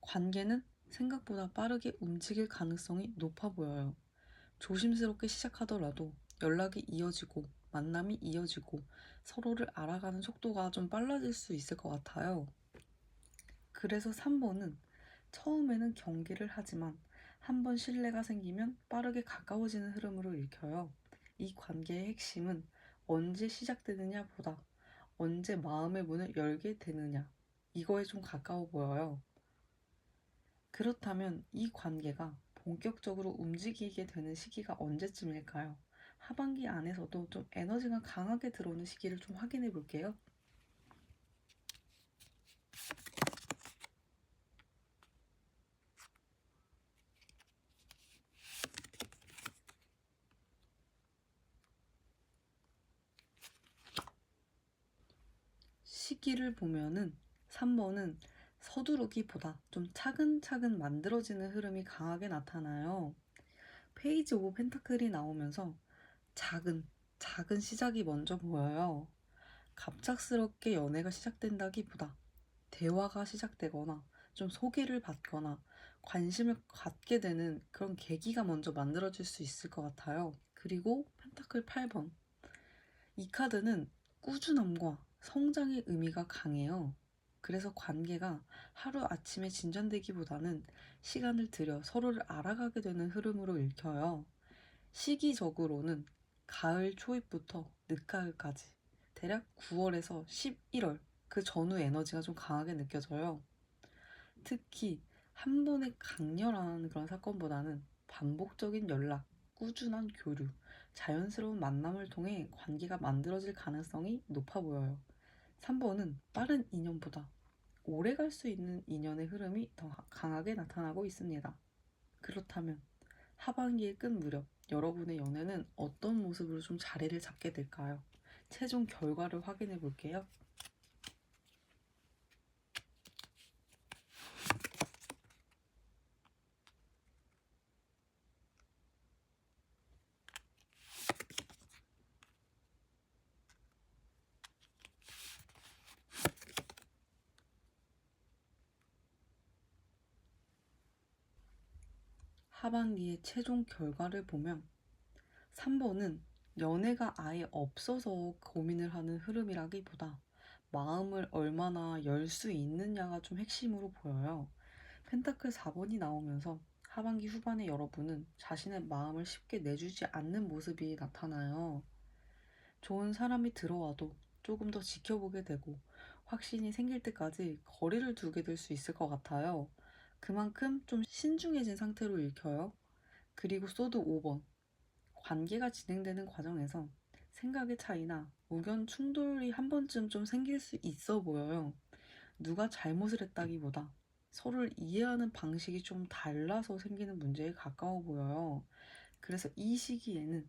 관계는 생각보다 빠르게 움직일 가능성이 높아 보여요. 조심스럽게 시작하더라도 연락이 이어지고 만남이 이어지고 서로를 알아가는 속도가 좀 빨라질 수 있을 것 같아요. 그래서 3번은 처음에는 경계를 하지만 한번 신뢰가 생기면 빠르게 가까워지는 흐름으로 읽혀요. 이 관계의 핵심은 언제 시작되느냐 보다 언제 마음의 문을 열게 되느냐 이거에 좀 가까워 보여요. 그렇다면 이 관계가 본격적으로 움직이게 되는 시기가 언제쯤일까요? 하반기 안에서도 좀 에너지가 강하게 들어오는 시기를 좀 확인해 볼게요. 시기를 보면은 3번은 서두르기보다 좀 차근차근 만들어지는 흐름이 강하게 나타나요. 페이지 오브 펜타클이 나오면서 작은, 작은 시작이 먼저 보여요. 갑작스럽게 연애가 시작된다기보다 대화가 시작되거나 좀 소개를 받거나 관심을 갖게 되는 그런 계기가 먼저 만들어질 수 있을 것 같아요. 그리고 펜타클 8번. 이 카드는 꾸준함과 성장의 의미가 강해요. 그래서 관계가 하루아침에 진전되기보다는 시간을 들여 서로를 알아가게 되는 흐름으로 읽혀요. 시기적으로는 가을 초입부터 늦가을까지 대략 9월에서 11월 그 전후 에너지가 좀 강하게 느껴져요. 특히 한 번의 강렬한 그런 사건보다는 반복적인 연락, 꾸준한 교류, 자연스러운 만남을 통해 관계가 만들어질 가능성이 높아 보여요. 3번은 빠른 인연보다 오래 갈 수 있는 인연의 흐름이 더 강하게 나타나고 있습니다. 그렇다면 하반기의 끝 무렵 여러분의 연애는 어떤 모습으로 좀 자리를 잡게 될까요? 최종 결과를 확인해 볼게요. 하반기의 최종 결과를 보면 3번은 연애가 아예 없어서 고민을 하는 흐름이라기보다 마음을 얼마나 열 수 있느냐가 좀 핵심으로 보여요. 펜타클 4번이 나오면서 하반기 후반에 여러분은 자신의 마음을 쉽게 내주지 않는 모습이 나타나요. 좋은 사람이 들어와도 조금 더 지켜보게 되고 확신이 생길 때까지 거리를 두게 될 수 있을 것 같아요. 그만큼 좀 신중해진 상태로 읽혀요. 그리고 소드 5번. 관계가 진행되는 과정에서 생각의 차이나 의견 충돌이 한 번쯤 좀 생길 수 있어 보여요. 누가 잘못을 했다기보다 서로를 이해하는 방식이 좀 달라서 생기는 문제에 가까워 보여요. 그래서 이 시기에는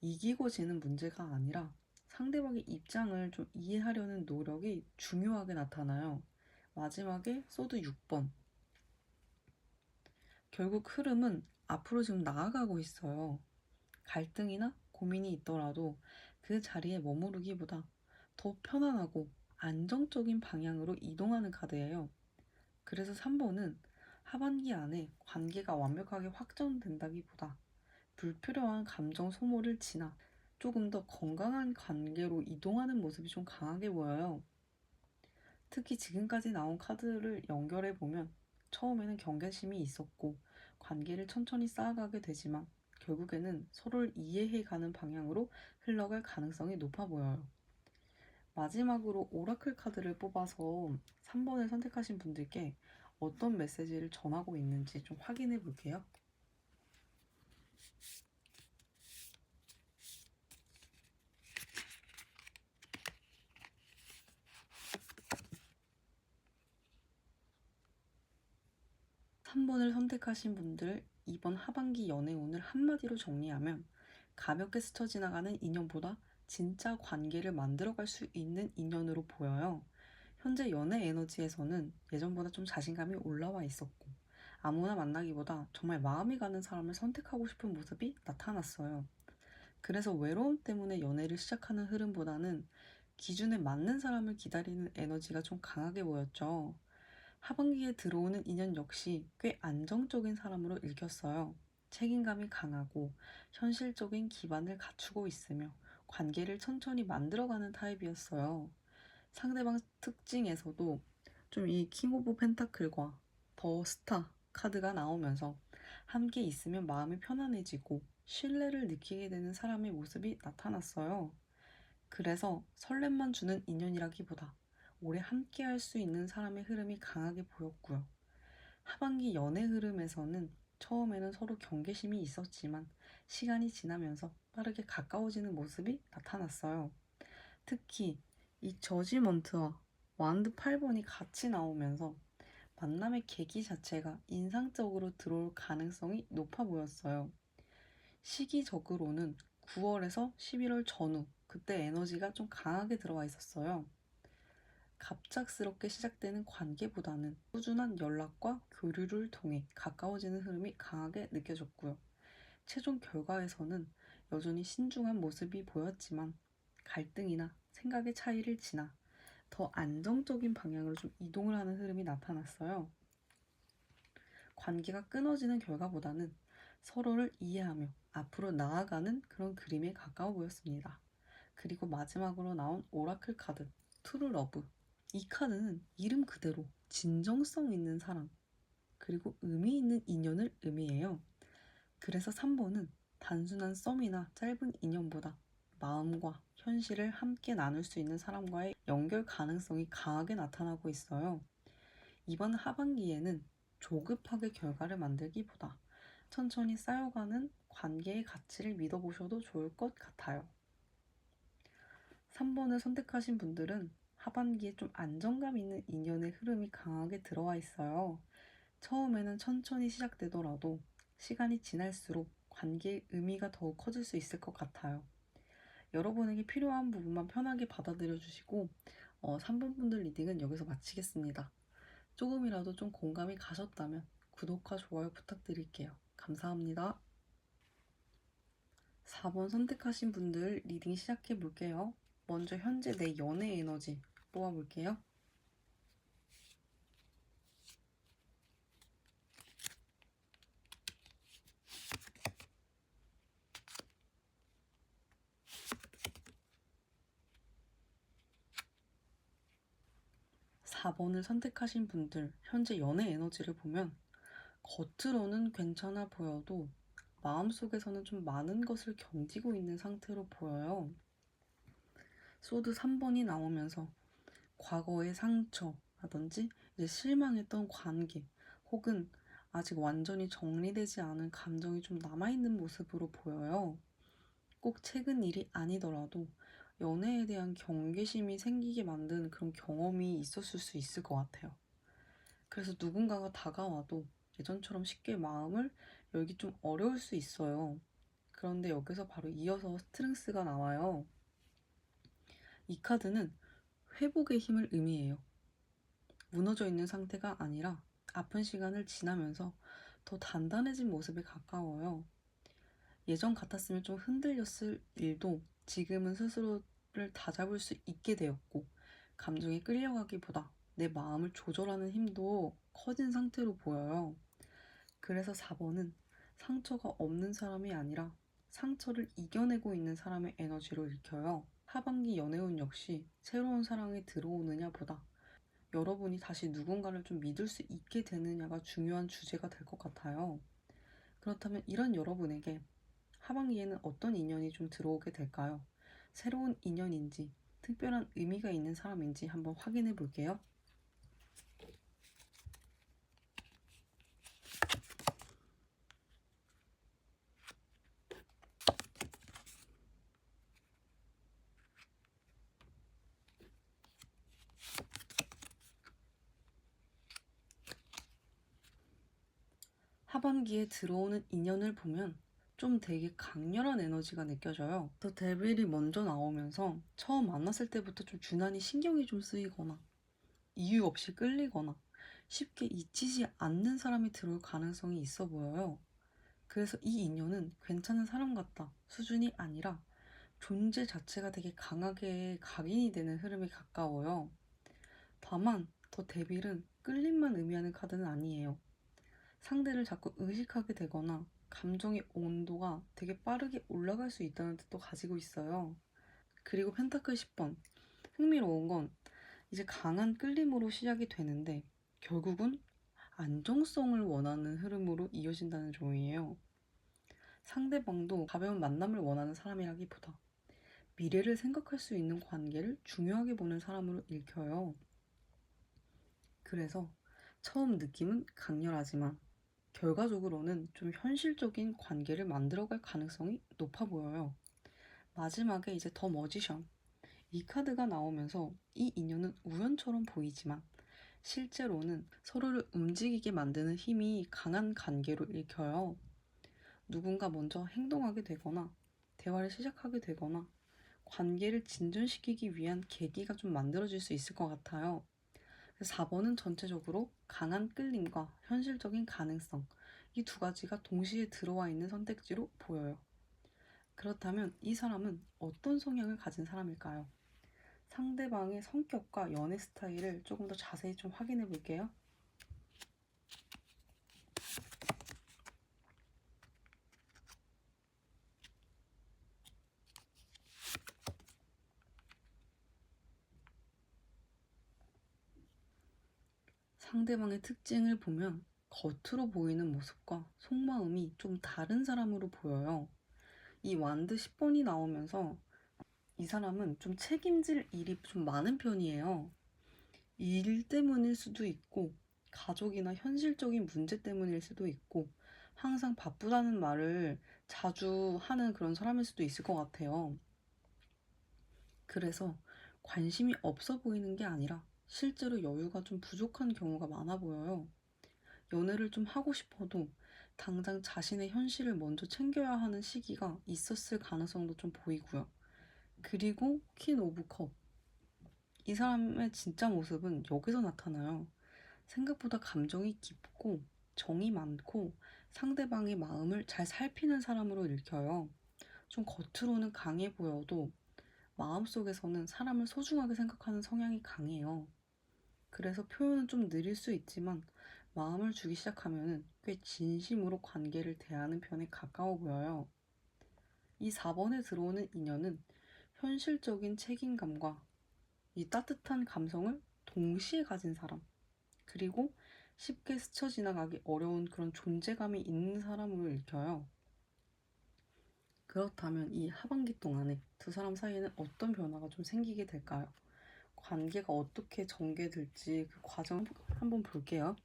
이기고 지는 문제가 아니라 상대방의 입장을 좀 이해하려는 노력이 중요하게 나타나요. 마지막에 소드 6번. 결국 흐름은 앞으로 지금 나아가고 있어요. 갈등이나 고민이 있더라도 그 자리에 머무르기보다 더 편안하고 안정적인 방향으로 이동하는 카드예요. 그래서 3번은 하반기 안에 관계가 완벽하게 확정된다기보다 불필요한 감정 소모를 지나 조금 더 건강한 관계로 이동하는 모습이 좀 강하게 보여요. 특히 지금까지 나온 카드를 연결해 보면 처음에는 경계심이 있었고 관계를 천천히 쌓아가게 되지만 결국에는 서로를 이해해가는 방향으로 흘러갈 가능성이 높아 보여요. 마지막으로 오라클 카드를 뽑아서 3번을 선택하신 분들께 어떤 메시지를 전하고 있는지 좀 확인해 볼게요. 3번을 선택하신 분들, 이번 하반기 연애운을 한마디로 정리하면 가볍게 스쳐 지나가는 인연보다 진짜 관계를 만들어갈 수 있는 인연으로 보여요. 현재 연애 에너지에서는 예전보다 좀 자신감이 올라와 있었고 아무나 만나기보다 정말 마음이 가는 사람을 선택하고 싶은 모습이 나타났어요. 그래서 외로움 때문에 연애를 시작하는 흐름보다는 기준에 맞는 사람을 기다리는 에너지가 좀 강하게 보였죠. 하반기에 들어오는 인연 역시 꽤 안정적인 사람으로 읽혔어요. 책임감이 강하고 현실적인 기반을 갖추고 있으며 관계를 천천히 만들어가는 타입이었어요. 상대방 특징에서도 좀 이 킹 오브 펜타클과 더 스타 카드가 나오면서 함께 있으면 마음이 편안해지고 신뢰를 느끼게 되는 사람의 모습이 나타났어요. 그래서 설렘만 주는 인연이라기보다 오래 함께 할 수 있는 사람의 흐름이 강하게 보였고요. 하반기 연애 흐름에서는 처음에는 서로 경계심이 있었지만 시간이 지나면서 빠르게 가까워지는 모습이 나타났어요. 특히 이 저지먼트와 완드 8번이 같이 나오면서 만남의 계기 자체가 인상적으로 들어올 가능성이 높아 보였어요. 시기적으로는 9월에서 11월 전후, 그때 에너지가 좀 강하게 들어와 있었어요. 갑작스럽게 시작되는 관계보다는 꾸준한 연락과 교류를 통해 가까워지는 흐름이 강하게 느껴졌고요. 최종 결과에서는 여전히 신중한 모습이 보였지만 갈등이나 생각의 차이를 지나 더 안정적인 방향으로 좀 이동을 하는 흐름이 나타났어요. 관계가 끊어지는 결과보다는 서로를 이해하며 앞으로 나아가는 그런 그림에 가까워 보였습니다. 그리고 마지막으로 나온 오라클 카드, 트루 러브. 이 카드는 이름 그대로 진정성 있는 사랑, 그리고 의미 있는 인연을 의미해요. 그래서 3번은 단순한 썸이나 짧은 인연보다 마음과 현실을 함께 나눌 수 있는 사람과의 연결 가능성이 강하게 나타나고 있어요. 이번 하반기에는 조급하게 결과를 만들기보다 천천히 쌓여가는 관계의 가치를 믿어보셔도 좋을 것 같아요. 3번을 선택하신 분들은 하반기에 좀 안정감 있는 인연의 흐름이 강하게 들어와 있어요. 처음에는 천천히 시작되더라도 시간이 지날수록 관계의 의미가 더욱 커질 수 있을 것 같아요. 여러분에게 필요한 부분만 편하게 받아들여 주시고 3번 분들 리딩은 여기서 마치겠습니다. 조금이라도 좀 공감이 가셨다면 구독과 좋아요 부탁드릴게요. 감사합니다. 4번 선택하신 분들 리딩 시작해 볼게요. 먼저 현재 내 연애 에너지 뽑아볼게요. 4번을 선택하신 분들 현재 연애 에너지를 보면 겉으로는 괜찮아 보여도 마음속에서는 좀 많은 것을 견디고 있는 상태로 보여요. 소드 3번이 나오면서 과거의 상처라든지 이제 실망했던 관계 혹은 아직 완전히 정리되지 않은 감정이 좀 남아있는 모습으로 보여요. 꼭 최근 일이 아니더라도 연애에 대한 경계심이 생기게 만든 그런 경험이 있었을 수 있을 것 같아요. 그래서 누군가가 다가와도 예전처럼 쉽게 마음을 열기 좀 어려울 수 있어요. 그런데 여기서 바로 이어서 스트렝스가 나와요. 이 카드는 회복의 힘을 의미해요. 무너져 있는 상태가 아니라 아픈 시간을 지나면서 더 단단해진 모습에 가까워요. 예전 같았으면 좀 흔들렸을 일도 지금은 스스로를 다잡을 수 있게 되었고, 감정에 끌려가기보다 내 마음을 조절하는 힘도 커진 상태로 보여요. 그래서 4번은 상처가 없는 사람이 아니라 상처를 이겨내고 있는 사람의 에너지로 읽혀요. 하반기 연애운 역시 새로운 사랑이 들어오느냐 보다 여러분이 다시 누군가를 좀 믿을 수 있게 되느냐가 중요한 주제가 될 것 같아요. 그렇다면 이런 여러분에게 하반기에는 어떤 인연이 좀 들어오게 될까요? 새로운 인연인지, 특별한 의미가 있는 사람인지 한번 확인해 볼게요. 하반기에 들어오는 인연을 보면 좀 되게 강렬한 에너지가 느껴져요. 더 데빌이 먼저 나오면서 처음 만났을 때부터 좀 유난히 신경이 좀 쓰이거나 이유 없이 끌리거나 쉽게 잊히지 않는 사람이 들어올 가능성이 있어 보여요. 그래서 이 인연은 괜찮은 사람 같다 수준이 아니라 존재 자체가 되게 강하게 각인이 되는 흐름에 가까워요. 다만 더 데빌은 끌림만 의미하는 카드는 아니에요. 상대를 자꾸 의식하게 되거나 감정의 온도가 되게 빠르게 올라갈 수 있다는 뜻도 가지고 있어요. 그리고 펜타클 10번. 흥미로운 건 이제 강한 끌림으로 시작이 되는데 결국은 안정성을 원하는 흐름으로 이어진다는 점이에요. 상대방도 가벼운 만남을 원하는 사람이라기보다 미래를 생각할 수 있는 관계를 중요하게 보는 사람으로 읽혀요. 그래서 처음 느낌은 강렬하지만 결과적으로는 좀 현실적인 관계를 만들어갈 가능성이 높아 보여요. 마지막에 이제 더 머지션. 이 카드가 나오면서 이 인연은 우연처럼 보이지만 실제로는 서로를 움직이게 만드는 힘이 강한 관계로 읽혀요. 누군가 먼저 행동하게 되거나 대화를 시작하게 되거나 관계를 진전시키기 위한 계기가 좀 만들어질 수 있을 것 같아요. 4번은 전체적으로 강한 끌림과 현실적인 가능성, 이 두 가지가 동시에 들어와 있는 선택지로 보여요. 그렇다면 이 사람은 어떤 성향을 가진 사람일까요? 상대방의 성격과 연애 스타일을 조금 더 자세히 좀 확인해 볼게요. 상대방의 특징을 보면 겉으로 보이는 모습과 속마음이 좀 다른 사람으로 보여요. 이 완드 10번이 나오면서 이 사람은 좀 책임질 일이 좀 많은 편이에요. 일 때문일 수도 있고, 가족이나 현실적인 문제 때문일 수도 있고, 항상 바쁘다는 말을 자주 하는 그런 사람일 수도 있을 것 같아요. 그래서 관심이 없어 보이는 게 아니라 실제로 여유가 좀 부족한 경우가 많아 보여요. 연애를 좀 하고 싶어도 당장 자신의 현실을 먼저 챙겨야 하는 시기가 있었을 가능성도 좀 보이고요. 그리고 퀸 오브 컵. 이 사람의 진짜 모습은 여기서 나타나요. 생각보다 감정이 깊고 정이 많고 상대방의 마음을 잘 살피는 사람으로 읽혀요. 좀 겉으로는 강해 보여도 마음속에서는 사람을 소중하게 생각하는 성향이 강해요. 그래서 표현은 좀 느릴 수 있지만 마음을 주기 시작하면 꽤 진심으로 관계를 대하는 편에 가까워 보여요. 이 4번에 들어오는 인연은 현실적인 책임감과 이 따뜻한 감성을 동시에 가진 사람, 그리고 쉽게 스쳐 지나가기 어려운 그런 존재감이 있는 사람으로 읽혀요. 그렇다면 이 하반기 동안에 두 사람 사이에는 어떤 변화가 좀 생기게 될까요? 관계가 어떻게 전개될지 그 과정 한번 볼게요.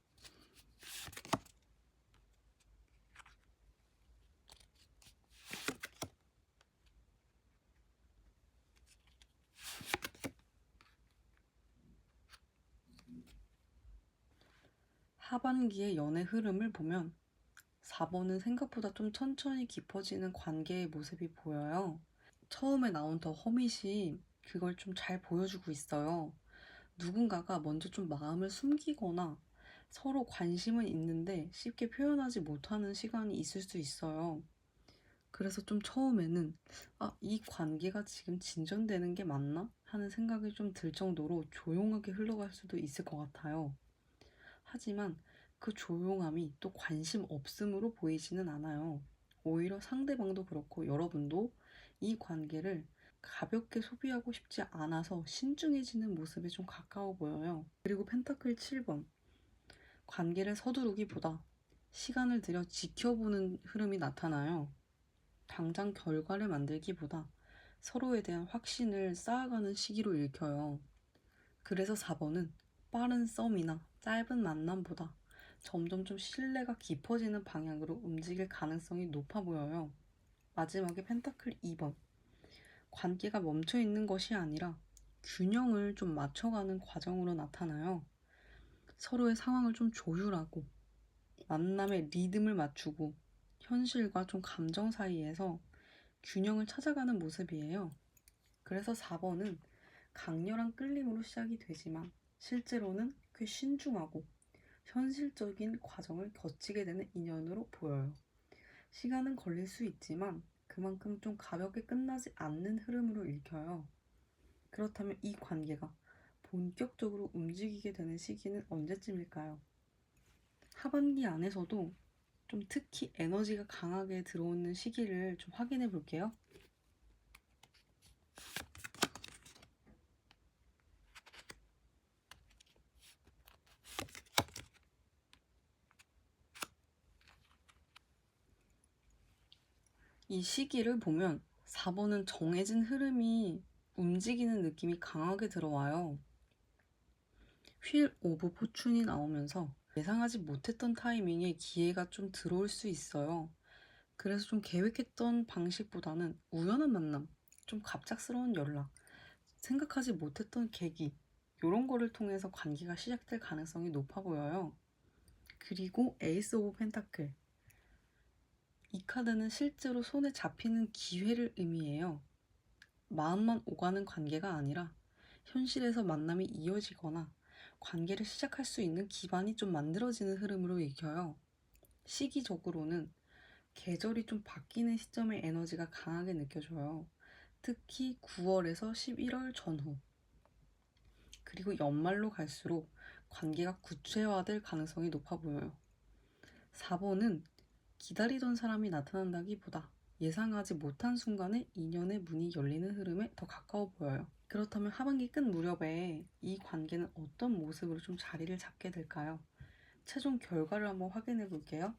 하반기의 연애 흐름을 보면 4번은 생각보다 좀 천천히 깊어지는 관계의 모습이 보여요. 처음에 나온 더 허밋이 그걸 좀 잘 보여주고 있어요. 누군가가 먼저 좀 마음을 숨기거나 서로 관심은 있는데 쉽게 표현하지 못하는 시간이 있을 수 있어요. 그래서 좀 처음에는 이 관계가 지금 진전되는 게 맞나? 하는 생각이 좀 들 정도로 조용하게 흘러갈 수도 있을 것 같아요. 하지만 그 조용함이 또 관심 없음으로 보이지는 않아요. 오히려 상대방도 그렇고 여러분도 이 관계를 가볍게 소비하고 싶지 않아서 신중해지는 모습에 좀 가까워 보여요. 그리고 펜타클 7번. 관계를 서두르기보다 시간을 들여 지켜보는 흐름이 나타나요. 당장 결과를 만들기보다 서로에 대한 확신을 쌓아가는 시기로 읽혀요. 그래서 4번은 빠른 썸이나 짧은 만남보다 점점 좀 신뢰가 깊어지는 방향으로 움직일 가능성이 높아 보여요. 마지막에 펜타클 2번. 관계가 멈춰 있는 것이 아니라 균형을 좀 맞춰가는 과정으로 나타나요. 서로의 상황을 좀 조율하고 만남의 리듬을 맞추고 현실과 좀 감정 사이에서 균형을 찾아가는 모습이에요. 그래서 4번은 강렬한 끌림으로 시작이 되지만 실제로는 꽤 신중하고 현실적인 과정을 거치게 되는 인연으로 보여요. 시간은 걸릴 수 있지만 그만큼 좀 가볍게 끝나지 않는 흐름으로 읽혀요. 그렇다면 이 관계가 본격적으로 움직이게 되는 시기는 언제쯤일까요? 하반기 안에서도 좀 특히 에너지가 강하게 들어오는 시기를 좀 확인해 볼게요. 이 시기를 보면 4번은 정해진 흐름이 움직이는 느낌이 강하게 들어와요. 휠 오브 포춘이 나오면서 예상하지 못했던 타이밍에 기회가 좀 들어올 수 있어요. 그래서 좀 계획했던 방식보다는 우연한 만남, 좀 갑작스러운 연락, 생각하지 못했던 계기, 이런 거를 통해서 관계가 시작될 가능성이 높아 보여요. 그리고 에이스 오브 펜타클. 이 카드는 실제로 손에 잡히는 기회를 의미해요. 마음만 오가는 관계가 아니라 현실에서 만남이 이어지거나 관계를 시작할 수 있는 기반이 좀 만들어지는 흐름으로 읽혀요. 시기적으로는 계절이 좀 바뀌는 시점의 에너지가 강하게 느껴져요. 특히 9월에서 11월 전후. 그리고 연말로 갈수록 관계가 구체화될 가능성이 높아 보여요. 4번은 기다리던 사람이 나타난다기보다 예상하지 못한 순간에 인연의 문이 열리는 흐름에 더 가까워 보여요. 그렇다면 하반기 끝 무렵에 이 관계는 어떤 모습으로 좀 자리를 잡게 될까요? 최종 결과를 한번 확인해 볼게요.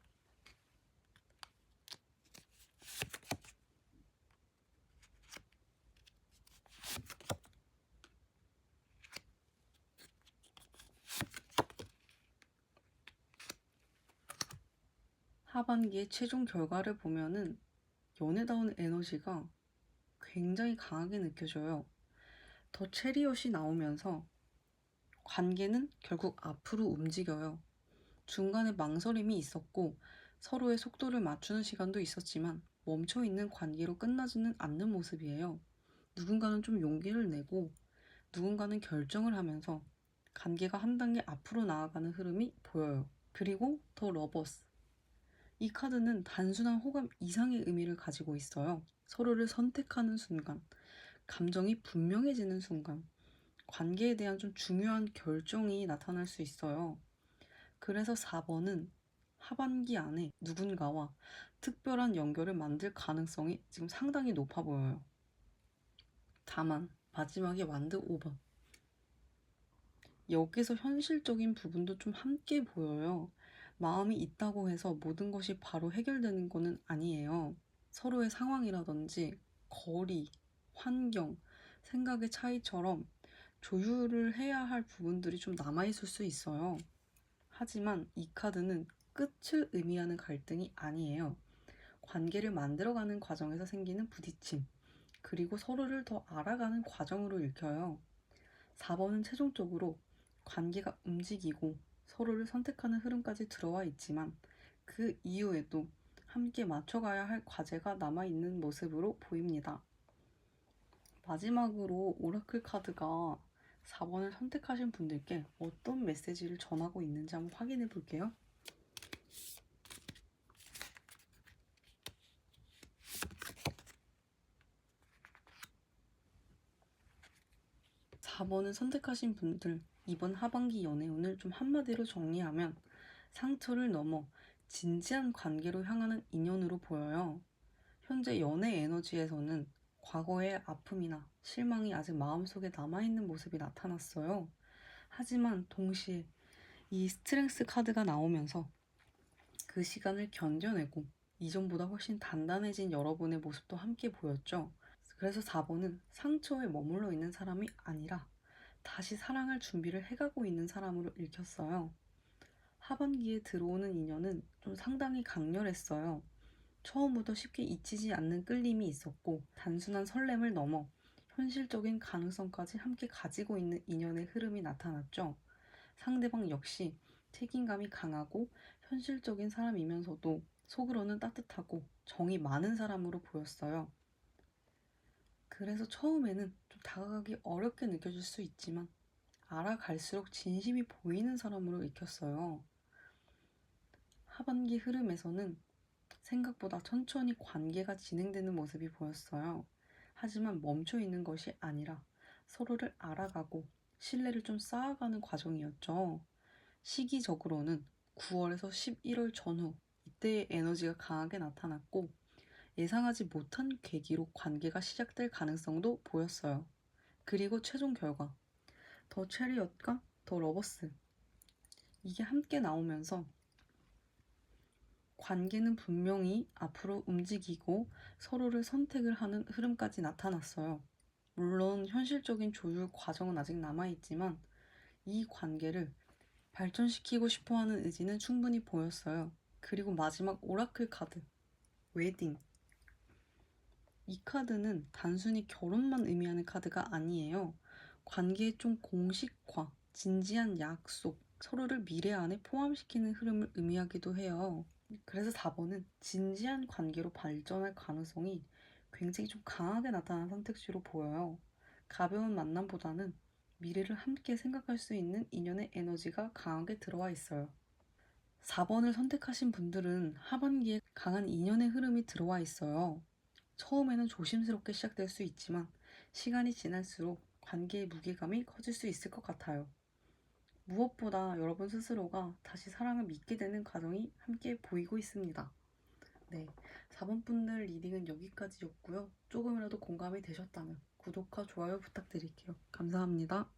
하반기의 최종 결과를 보면은 연애다운 에너지가 굉장히 강하게 느껴져요. 더 체리엇이 나오면서 관계는 결국 앞으로 움직여요. 중간에 망설임이 있었고 서로의 속도를 맞추는 시간도 있었지만 멈춰있는 관계로 끝나지는 않는 모습이에요. 누군가는 좀 용기를 내고 누군가는 결정을 하면서 관계가 한 단계 앞으로 나아가는 흐름이 보여요. 그리고 더 러버스. 이 카드는 단순한 호감 이상의 의미를 가지고 있어요. 서로를 선택하는 순간, 감정이 분명해지는 순간, 관계에 대한 좀 중요한 결정이 나타날 수 있어요. 그래서 4번은 하반기 안에 누군가와 특별한 연결을 만들 가능성이 지금 상당히 높아 보여요. 다만 마지막에 완드 5번. 여기서 현실적인 부분도 좀 함께 보여요. 마음이 있다고 해서 모든 것이 바로 해결되는 거는 아니에요. 서로의 상황이라든지 거리, 환경, 생각의 차이처럼 조율을 해야 할 부분들이 좀 남아있을 수 있어요. 하지만 이 카드는 끝을 의미하는 갈등이 아니에요. 관계를 만들어가는 과정에서 생기는 부딪힘, 그리고 서로를 더 알아가는 과정으로 읽혀요. 4번은 최종적으로 관계가 움직이고 서로를 선택하는 흐름까지 들어와 있지만 그 이후에도 함께 맞춰가야 할 과제가 남아있는 모습으로 보입니다. 마지막으로 오라클 카드가 4번을 선택하신 분들께 어떤 메시지를 전하고 있는지 한번 확인해 볼게요. 4번을 선택하신 분들, 이번 하반기 연애운을 좀 한마디로 정리하면 상처를 넘어 진지한 관계로 향하는 인연으로 보여요. 현재 연애 에너지에서는 과거의 아픔이나 실망이 아직 마음속에 남아있는 모습이 나타났어요. 하지만 동시에 이 스트렝스 카드가 나오면서 그 시간을 견뎌내고 이전보다 훨씬 단단해진 여러분의 모습도 함께 보였죠. 그래서 4번은 상처에 머물러 있는 사람이 아니라 다시 사랑할 준비를 해가고 있는 사람으로 읽혔어요. 하반기에 들어오는 인연은 좀 상당히 강렬했어요. 처음부터 쉽게 잊히지 않는 끌림이 있었고 단순한 설렘을 넘어 현실적인 가능성까지 함께 가지고 있는 인연의 흐름이 나타났죠. 상대방 역시 책임감이 강하고 현실적인 사람이면서도 속으로는 따뜻하고 정이 많은 사람으로 보였어요. 그래서 처음에는 좀 다가가기 어렵게 느껴질 수 있지만 알아갈수록 진심이 보이는 사람으로 읽혔어요. 하반기 흐름에서는 생각보다 천천히 관계가 진행되는 모습이 보였어요. 하지만 멈춰 있는 것이 아니라 서로를 알아가고 신뢰를 좀 쌓아가는 과정이었죠. 시기적으로는 9월에서 11월 전후 이때의 에너지가 강하게 나타났고 예상하지 못한 계기로 관계가 시작될 가능성도 보였어요. 그리고 최종 결과 더 체리엇과 더 러버스 이게 함께 나오면서 관계는 분명히 앞으로 움직이고 서로를 선택을 하는 흐름까지 나타났어요. 물론 현실적인 조율 과정은 아직 남아있지만 이 관계를 발전시키고 싶어하는 의지는 충분히 보였어요. 그리고 마지막 오라클 카드, 웨딩. 이 카드는 단순히 결혼만 의미하는 카드가 아니에요. 관계의 좀 공식화, 진지한 약속, 서로를 미래 안에 포함시키는 흐름을 의미하기도 해요. 그래서 4번은 진지한 관계로 발전할 가능성이 굉장히 좀 강하게 나타난 선택지로 보여요. 가벼운 만남보다는 미래를 함께 생각할 수 있는 인연의 에너지가 강하게 들어와 있어요. 4번을 선택하신 분들은 하반기에 강한 인연의 흐름이 들어와 있어요. 처음에는 조심스럽게 시작될 수 있지만 시간이 지날수록 관계의 무게감이 커질 수 있을 것 같아요. 무엇보다 여러분 스스로가 다시 사랑을 믿게 되는 과정이 함께 보이고 있습니다. 네, 4번 분들 리딩은 여기까지였고요. 조금이라도 공감이 되셨다면 구독과 좋아요 부탁드릴게요. 감사합니다.